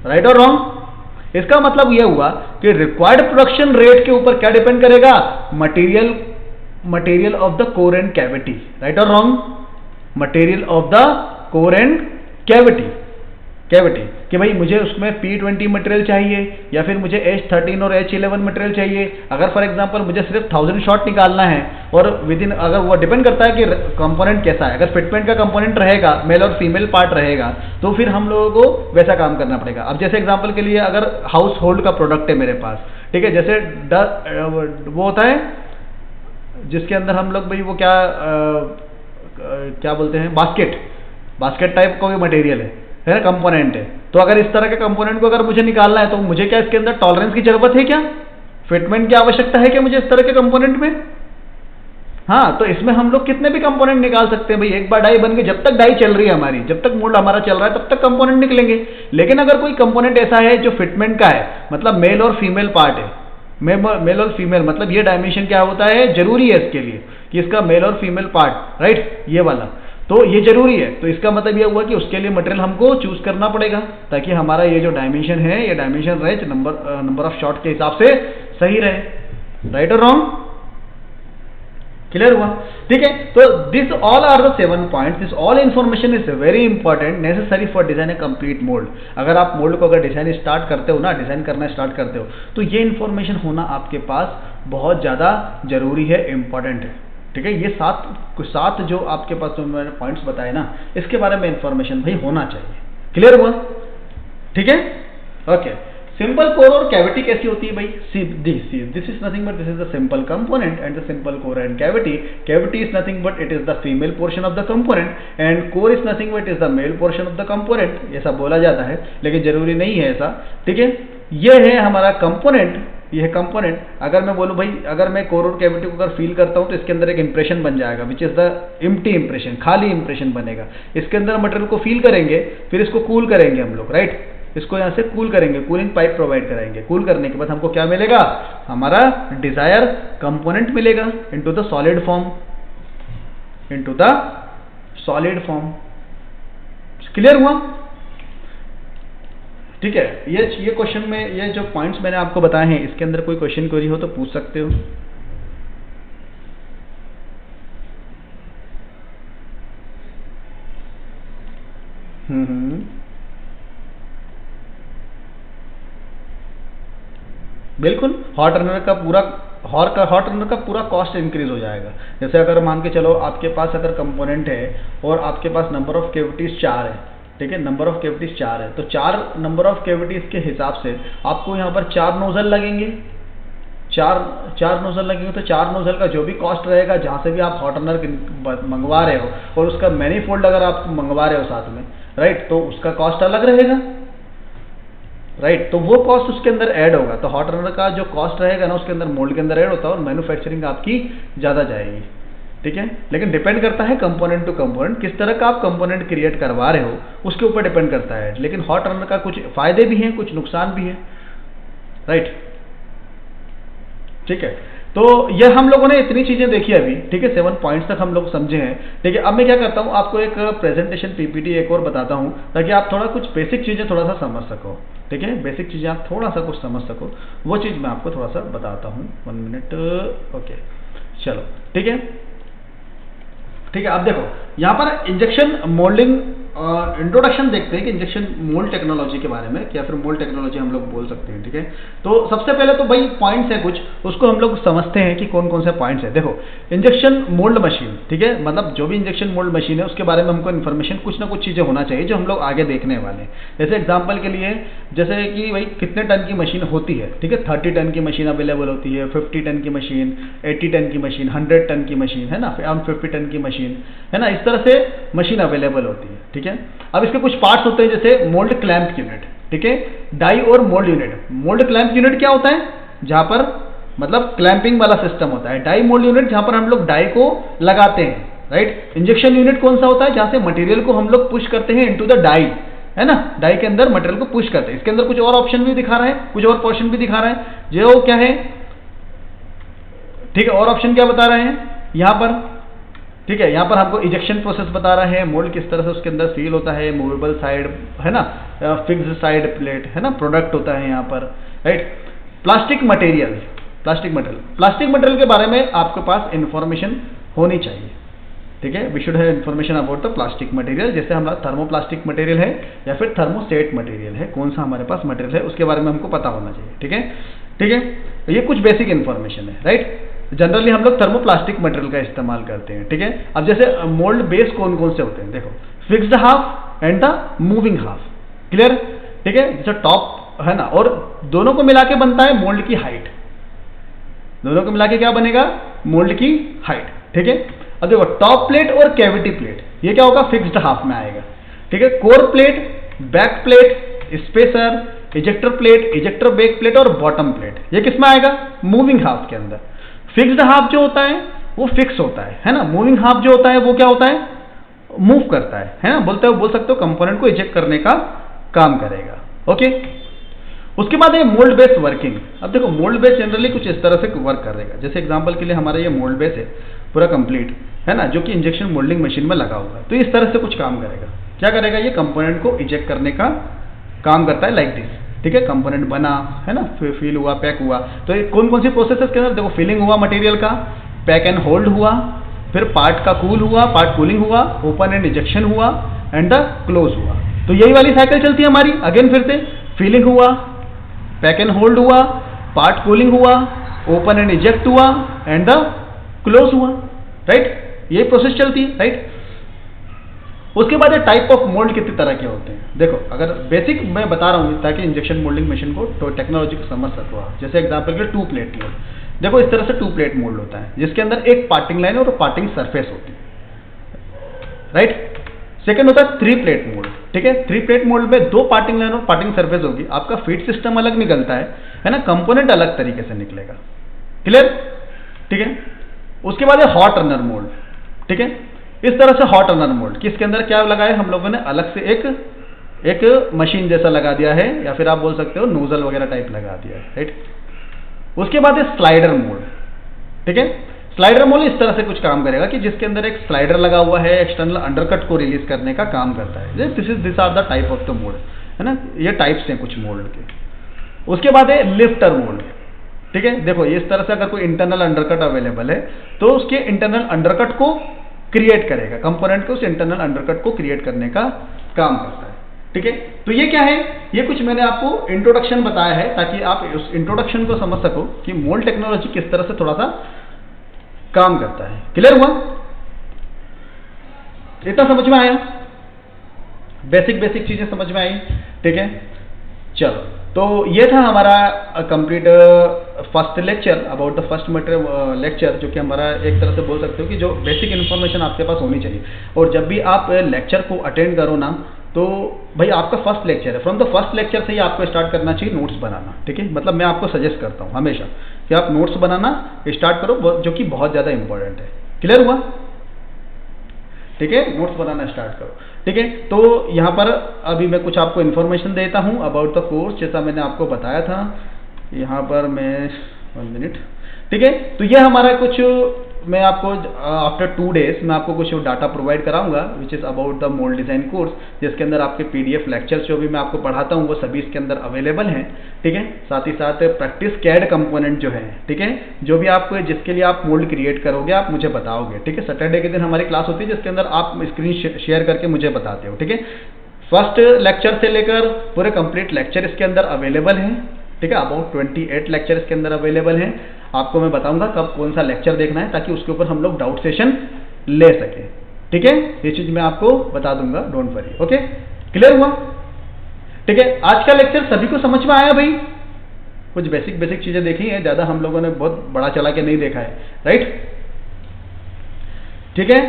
राइट और रॉन्ग। इसका मतलब यह हुआ कि रिक्वायर्ड प्रोडक्शन रेट के ऊपर क्या डिपेंड करेगा, material of the core and cavity, right और wrong. Material of the core and cavity कि भाई मुझे उसमें P20 मटेरियल चाहिए या फिर मुझे H13 और H11 मटेरियल चाहिए। अगर फॉर एग्जांपल मुझे सिर्फ 1000 शॉट निकालना है और विदिन, अगर वो डिपेंड करता है कि कंपोनेंट कैसा है। अगर फिटमेंट का कंपोनेंट रहेगा, मेल और फीमेल पार्ट रहेगा, तो फिर हम लोगों को वैसा काम करना पड़ेगा। अब जैसे एग्जाम्पल के लिए अगर हाउस होल्ड का प्रोडक्ट है मेरे पास, ठीक है, जैसे वो होता है जिसके अंदर हम लोग भाई वो क्या बोलते हैं, बास्केट टाइप का मटेरियल है ना, कंपोनेंट है। तो अगर इस तरह के कंपोनेंट को अगर मुझे निकालना है तो मुझे क्या इसके अंदर टॉलरेंस की जरूरत है, क्या फिटमेंट की आवश्यकता है क्या मुझे इस तरह के कंपोनेंट में? हाँ, तो इसमें हम लोग कितने भी कंपोनेंट निकाल सकते हैं भाई। एक बार डाई बन गई, जब तक डाई चल रही है हमारी, जब तक मोल्ड हमारा चल रहा है तब तक कंपोनेंट निकलेंगे। लेकिन अगर कोई कंपोनेंट ऐसा है जो फिटमेंट का है, मतलब मेल और फीमेल पार्ट है, मेल और फीमेल, मतलब ये डायमेंशन क्या होता है, जरूरी है इसके लिए कि इसका मेल और फीमेल पार्ट, राइट, ये वाला, तो ये जरूरी है। तो इसका मतलब ये हुआ कि उसके लिए मटेरियल हमको चूज करना पड़ेगा ताकि हमारा ये जो डायमेंशन है, ये डायमेंशन रहे नंबर ऑफ शॉट के हिसाब से सही रहे, राइट और रॉन्ग। क्लियर हुआ? ठीक है, तो this all are the 7 points. This all information is very important, necessary for design a complete mould. अगर आप मोल्ड को अगर डिजाइन करना स्टार्ट करते हो तो ये इन्फॉर्मेशन होना आपके पास बहुत ज्यादा जरूरी है, इंपॉर्टेंट है। ठीक है, ये सात जो आपके पास जो मैंने पॉइंट्स बताए ना, इसके बारे में इंफॉर्मेशन भाई होना चाहिए। क्लियर हुआ? ठीक है, ओके। सिंपल कोर और कैविटी कैसी होती है भाई? This is nothing but this is the simple component and the simple core and cavity is nothing but it is the female portion of the component and core is nothing but is the male portion of the component. ऐसा बोला जाता है लेकिन जरूरी नहीं है ऐसा। ठीक है, ये है हमारा कंपोनेंट, ये है कंपोनेंट। अगर मैं बोलूँ भाई, अगर मैं कोर और कैविटी को अगर फील करता हूँ तो इसके अंदर एक इंप्रेशन बन जाएगा, विच इज द एम्प्टी इंप्रेशन, खाली इंप्रेशन बनेगा। इसके अंदर मटेरियल को फील करेंगे, फिर इसको कूल करेंगे हम लोग, राइट। इसको यहाँ से कूल करेंगे, कूलिंग पाइप प्रोवाइड कराएंगे। कूल करने के बाद हमको क्या मिलेगा, हमारा डिजायर कंपोनेंट मिलेगा into the solid form, into the solid form. Clear हुआ? ठीक है। ये क्वेश्चन में ये जो पॉइंट्स मैंने आपको बताए हैं, इसके अंदर कोई क्वेश्चन क्वेरी हो तो पूछ सकते हो। बिल्कुल। हॉट रनर का पूरा कॉस्ट इंक्रीज हो जाएगा। जैसे अगर मान के चलो आपके पास अगर कंपोनेंट है और आपके पास नंबर ऑफ कैविटीज 4 है, ठीक है, नंबर ऑफ कैविटीज 4 है, तो 4 नंबर ऑफ कैविटीज के हिसाब से आपको यहाँ पर 4 नोजल लगेंगे। 4 नोजल लगेंगे तो 4 नोजल का जो भी कॉस्ट रहेगा, जहाँ से भी आप हॉट रनर मंगवा रहे हो और उसका मैनीफोल्ड अगर आप मंगवा रहे हो साथ में, राइट, तो उसका कॉस्ट अलग रहेगा, राइट। तो वो कॉस्ट उसके अंदर ऐड होगा। तो हॉट रनर का जो कॉस्ट रहेगा ना, उसके अंदर मोल्ड के अंदर ऐड होता है और मैन्युफैक्चरिंग आपकी ज़्यादा जाएगी, ठीक है। लेकिन डिपेंड करता है कंपोनेंट टू कंपोनेंट, किस तरह का आप कंपोनेंट क्रिएट करवा रहे हो उसके ऊपर डिपेंड करता है। लेकिन हॉट रनर का कुछ फायदे भी हैं, कुछ नुकसान भी है, राइट, ठीक है। तो यह हम लोगों ने इतनी चीजें देखी अभी, ठीक है, 7 पॉइंट्स तक हम लोग समझे हैं, ठीक है। अब मैं क्या करता हूँ, आपको एक प्रेजेंटेशन पीपीटी एक और बताता हूँ, ताकि आप थोड़ा कुछ बेसिक चीजें थोड़ा सा समझ सको, ठीक है। बेसिक चीजें आप थोड़ा सा कुछ समझ सको, वो चीज मैं आपको थोड़ा सा बताता हूँ। 1 मिनट, ओके, चलो, ठीक है, ठीक है। अब देखो यहाँ पर इंजेक्शन मोल्डिंग इंट्रोडक्शन देखते हैं कि इंजेक्शन मोल्ड टेक्नोलॉजी के बारे में, या फिर मोल्ड टेक्नोलॉजी हम लोग बोल सकते हैं, ठीक है। तो सबसे पहले तो भाई पॉइंट्स है कुछ, उसको हम लोग समझते हैं कि कौन कौन से पॉइंट्स है। देखो, इंजेक्शन मोल्ड मशीन, ठीक है, मतलब जो भी इंजेक्शन मोल्ड मशीन है उसके बारे में हमको इन्फॉर्मेशन कुछ ना कुछ चीज़ें होना चाहिए जो हम लोग आगे देखने वाले हैं। जैसे एग्जाम्पल के लिए, जैसे कि भाई कितने टन की मशीन होती है, ठीक है, 30 टन की मशीन अवेलेबल होती है, 50 टन की मशीन, 80 टन की मशीन, 100 टन की मशीन, है ना, 50 टन की मशीन, है ना, इस तरह से मशीन अवेलेबल होती है, ठीक है। अब इसके कुछ पार्ट्स होते हैं, जैसे मोल्ड क्लैंप यूनिट, ठीक है, डाई और mould unit. Mould clamp unit क्या होता है, जहां पर मतलब क्लैंपिंग वाला सिस्टम होता है। डाई मोल्ड यूनिट जहां पर हम लोग डाई को लगाते हैं, राइट। इंजेक्शन यूनिट कौन सा होता है, जहां से मटेरियल को हम लोग पुश करते हैं इनटू द डाई, है ना, डाई के अंदर मटेरियल को पुश करते हैं। इसके अंदर कुछ और ऑप्शन भी दिखा रहा है, कुछ और पोर्शन भी दिखा रहा है, जो क्या है, ठीक है, और ऑप्शन क्या बता रहे हैं यहां पर, ठीक है। यहाँ पर हमको इजेक्शन प्रोसेस बता रहा है, मोल्ड किस तरह से उसके अंदर सील होता है, मूवेबल साइड, है ना, फिक्स्ड साइड प्लेट, है ना, प्रोडक्ट होता है यहाँ पर, राइट। प्लास्टिक मटेरियल के बारे में आपके पास इंफॉर्मेशन होनी चाहिए, ठीक है। We should have information about the plastic material. जैसे हमारा थर्मोप्लास्टिक मटेरियल है या फिर थर्मोसेट मटेरियल है, कौन सा हमारे पास मटेरियल है उसके बारे में हमको पता होना चाहिए, ठीक है, ठीक है। ये कुछ बेसिक इंफॉर्मेशन है, राइट। जनरली हम लोग थर्मोप्लास्टिक मटेरियल का इस्तेमाल करते हैं, ठीक है। अब जैसे मोल्ड बेस कौन कौन से होते हैं, देखो, fixed half and the moving half, clear, ठीक है। जैसे टॉप है ना, और दोनों को मिला के बनता है मोल्ड की हाइट, दोनों को मिला के क्या बनेगा, मोल्ड की हाइट, ठीक है। अब देखो, टॉप प्लेट और कैविटी प्लेट, ये क्या होगा, फिक्स्ड हाफ में आएगा, ठीक है। Core plate, back plate, spacer, ejector plate, ejector back plate और बॉटम प्लेट, ये किस में आएगा, मूविंग हाफ के अंदर। फिक्स्ड हाफ जो होता है वो फिक्स होता है ना। मूविंग हाफ जो होता है वो क्या होता है, मूव करता है ना, बोल सकते हो कंपोनेंट को इजेक्ट करने का काम करेगा, ओके। उसके बाद है मोल्ड बेस वर्किंग। अब देखो, मोल्ड बेस जनरली कुछ इस तरह से वर्क करेगा। जैसे एग्जांपल के लिए हमारा ये मोल्ड बेस है पूरा कंप्लीट, है ना, जो कि इंजेक्शन मोल्डिंग मशीन में लगा हुआ है। तो इस तरह से कुछ काम करेगा। क्या करेगा, ये कंपोनेंट को इजेक्ट करने का काम करता है, लाइक दिस, ठीक है। कंपोनेंट बना, है ना, फिल हुआ, पैक हुआ। तो कौन कौन सी प्रोसेसेस के अंदर देखो, फिलिंग हुआ मटेरियल का, पैक एंड होल्ड हुआ, फिर पार्ट का कूल हुआ, पार्ट कूलिंग हुआ, ओपन एंड इजेक्शन हुआ एंड द क्लोज हुआ। तो यही वाली साइकिल चलती है हमारी। अगेन फिर से फिलिंग हुआ, पैक एंड होल्ड हुआ, पार्ट कूलिंग हुआ, ओपन एंड इजेक्ट हुआ एंड द क्लोज हुआ, राइट। यही प्रोसेस चलती है, राइट। उसके बाद टाइप ऑफ मोल्ड कितने तरह के होते हैं। देखो, अगर बेसिक मैं बता रहा हूँ ताकि इंजेक्शन मोल्डिंग मशीन को तो टेक्नोलॉजी को समझ सको आप। जैसे एग्जांपल के लिए 2 प्लेट मोल्ड, देखो इस तरह से 2 प्लेट मोल्ड होता है, जिसके अंदर एक पार्टिंग लाइन और पार्टिंग सरफेस होती है, राइट। सेकंड होता है 3 प्लेट मोल्ड, ठीक है। 3 प्लेट मोल्ड में 2 पार्टिंग लाइन और पार्टिंग सरफेस होगी, आपका फीड सिस्टम अलग निकलता है ना, कंपोनेंट अलग तरीके से निकलेगा। क्लियर, ठीक है। उसके बाद है हॉट रनर मोल्ड, ठीक है। इस तरह से हॉट रनर मोल्ड कि इसके अंदर क्या लगाया हम लोगों ने, अलग से एक मशीन जैसा लगा दिया है, या फिर आप बोल सकते हो नोजल वगैरह टाइप लगा दिया है, राइट। उसके बाद है स्लाइडर मोल्ड, ठीक है। स्लाइडर मोल्ड इस तरह से कुछ काम करेगा कि जिसके अंदर एक स्लाइडर लगा हुआ है, एक्सटर्नल अंडरकट को रिलीज करने का काम करता है। This are the type of the mould, है ना, ये टाइप्स हैं कुछ मोल्ड के। उसके बाद है लिफ्टर मोल्ड, ठीक है। देखो इस तरह से अगर कोई इंटरनल अंडरकट अवेलेबल है तो उसके इंटरनल अंडरकट को क्रिएट करेगा, कंपोनेंट को उस इंटरनल अंडरकट को क्रिएट करने का काम करता है, ठीक है। तो ये क्या है, ये कुछ मैंने आपको इंट्रोडक्शन बताया है ताकि आप उस इंट्रोडक्शन को समझ सको कि मोल्ड टेक्नोलॉजी किस तरह से थोड़ा सा काम करता है। क्लियर हुआ, इतना समझ में आया, बेसिक चीजें समझ में आई, ठीक है। चलो, तो ये था हमारा complete first lecture about the first material lecture, जो कि हमारा एक तरह से बोल सकते हो कि जो बेसिक इन्फॉर्मेशन आपके पास होनी चाहिए। और जब भी आप लेक्चर को अटेंड करो ना, तो भाई आपका फर्स्ट लेक्चर है, फ्रॉम द फर्स्ट लेक्चर से ही आपको स्टार्ट करना चाहिए नोट्स बनाना, ठीक है। मतलब मैं आपको सजेस्ट करता हूँ हमेशा कि आप नोट्स बनाना स्टार्ट करो, जो कि बहुत ज़्यादा इंपॉर्टेंट है। क्लियर हुआ, ठीक है, नोट्स बनाना स्टार्ट करो, ठीक है। तो यहाँ पर अभी मैं कुछ आपको इन्फॉर्मेशन देता हूँ अबाउट द कोर्स, जैसा मैंने आपको बताया था। यहाँ पर मैं 1 मिनट, ठीक है। तो ये हमारा कुछ, मैं आपको आफ्टर 2 डेज मैं आपको कुछ डाटा प्रोवाइड कराऊंगा which is about the mould design course, जिसके अंदर आपके PDF लेक्चर्स जो भी मैं आपको पढ़ाता हूँ वो सभी इसके अंदर अवेलेबल हैं, ठीक है। साथ ही साथ प्रैक्टिस कैड कंपोनेंट जो है, ठीक है, जो भी आपको जिसके लिए आप मोल्ड क्रिएट करोगे आप मुझे बताओगे, ठीक है। सैटरडे के दिन हमारी क्लास होती है जिसके अंदर आप स्क्रीन शेयर करके मुझे बताते हो, ठीक है। फर्स्ट लेक्चर से लेकर पूरे कंप्लीट लेक्चर इसके अंदर अवेलेबल हैं, ठीक है। अबाउट 28 लेक्चर इसके अंदर अवेलेबल हैं। आपको मैं बताऊंगा कब कौन सा लेक्चर देखना है ताकि उसके ऊपर हम लोग डाउट सेशन ले सके, ठीक है। ये चीज मैं आपको बता दूंगा, डोंट वरी, ओके। क्लियर हुआ, ठीक है। आज का लेक्चर सभी को समझ में आया भाई, कुछ बेसिक चीजें देखी हैं, ज्यादा हम लोगों ने बहुत बड़ा चला के नहीं देखा है, राइट, ठीक है।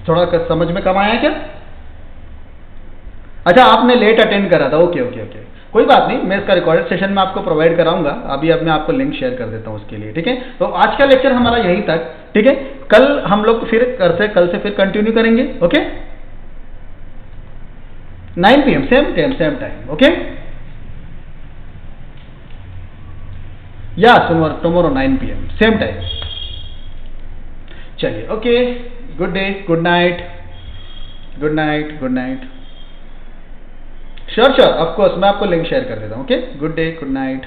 थोड़ा समझ में कम आया क्या? अच्छा, आपने लेट अटेंड करा था, ओके, कोई बात नहीं, मैं इसका रिकॉर्डेड सेशन में आपको प्रोवाइड कराऊंगा। अभी अब मैं आपको लिंक शेयर कर देता हूं उसके लिए, ठीक है। तो आज का लेक्चर हमारा यहीं तक, ठीक है। कल हम लोग फिर कल से फिर कंटिन्यू करेंगे, okay. 9 PM same time, okay. या टुमारो 9 PM सेम टाइम। चलिए, okay, good day, good night. Sure, of course मैं आपको लिंक शेयर कर देता हूँ, okay. Good day, good night.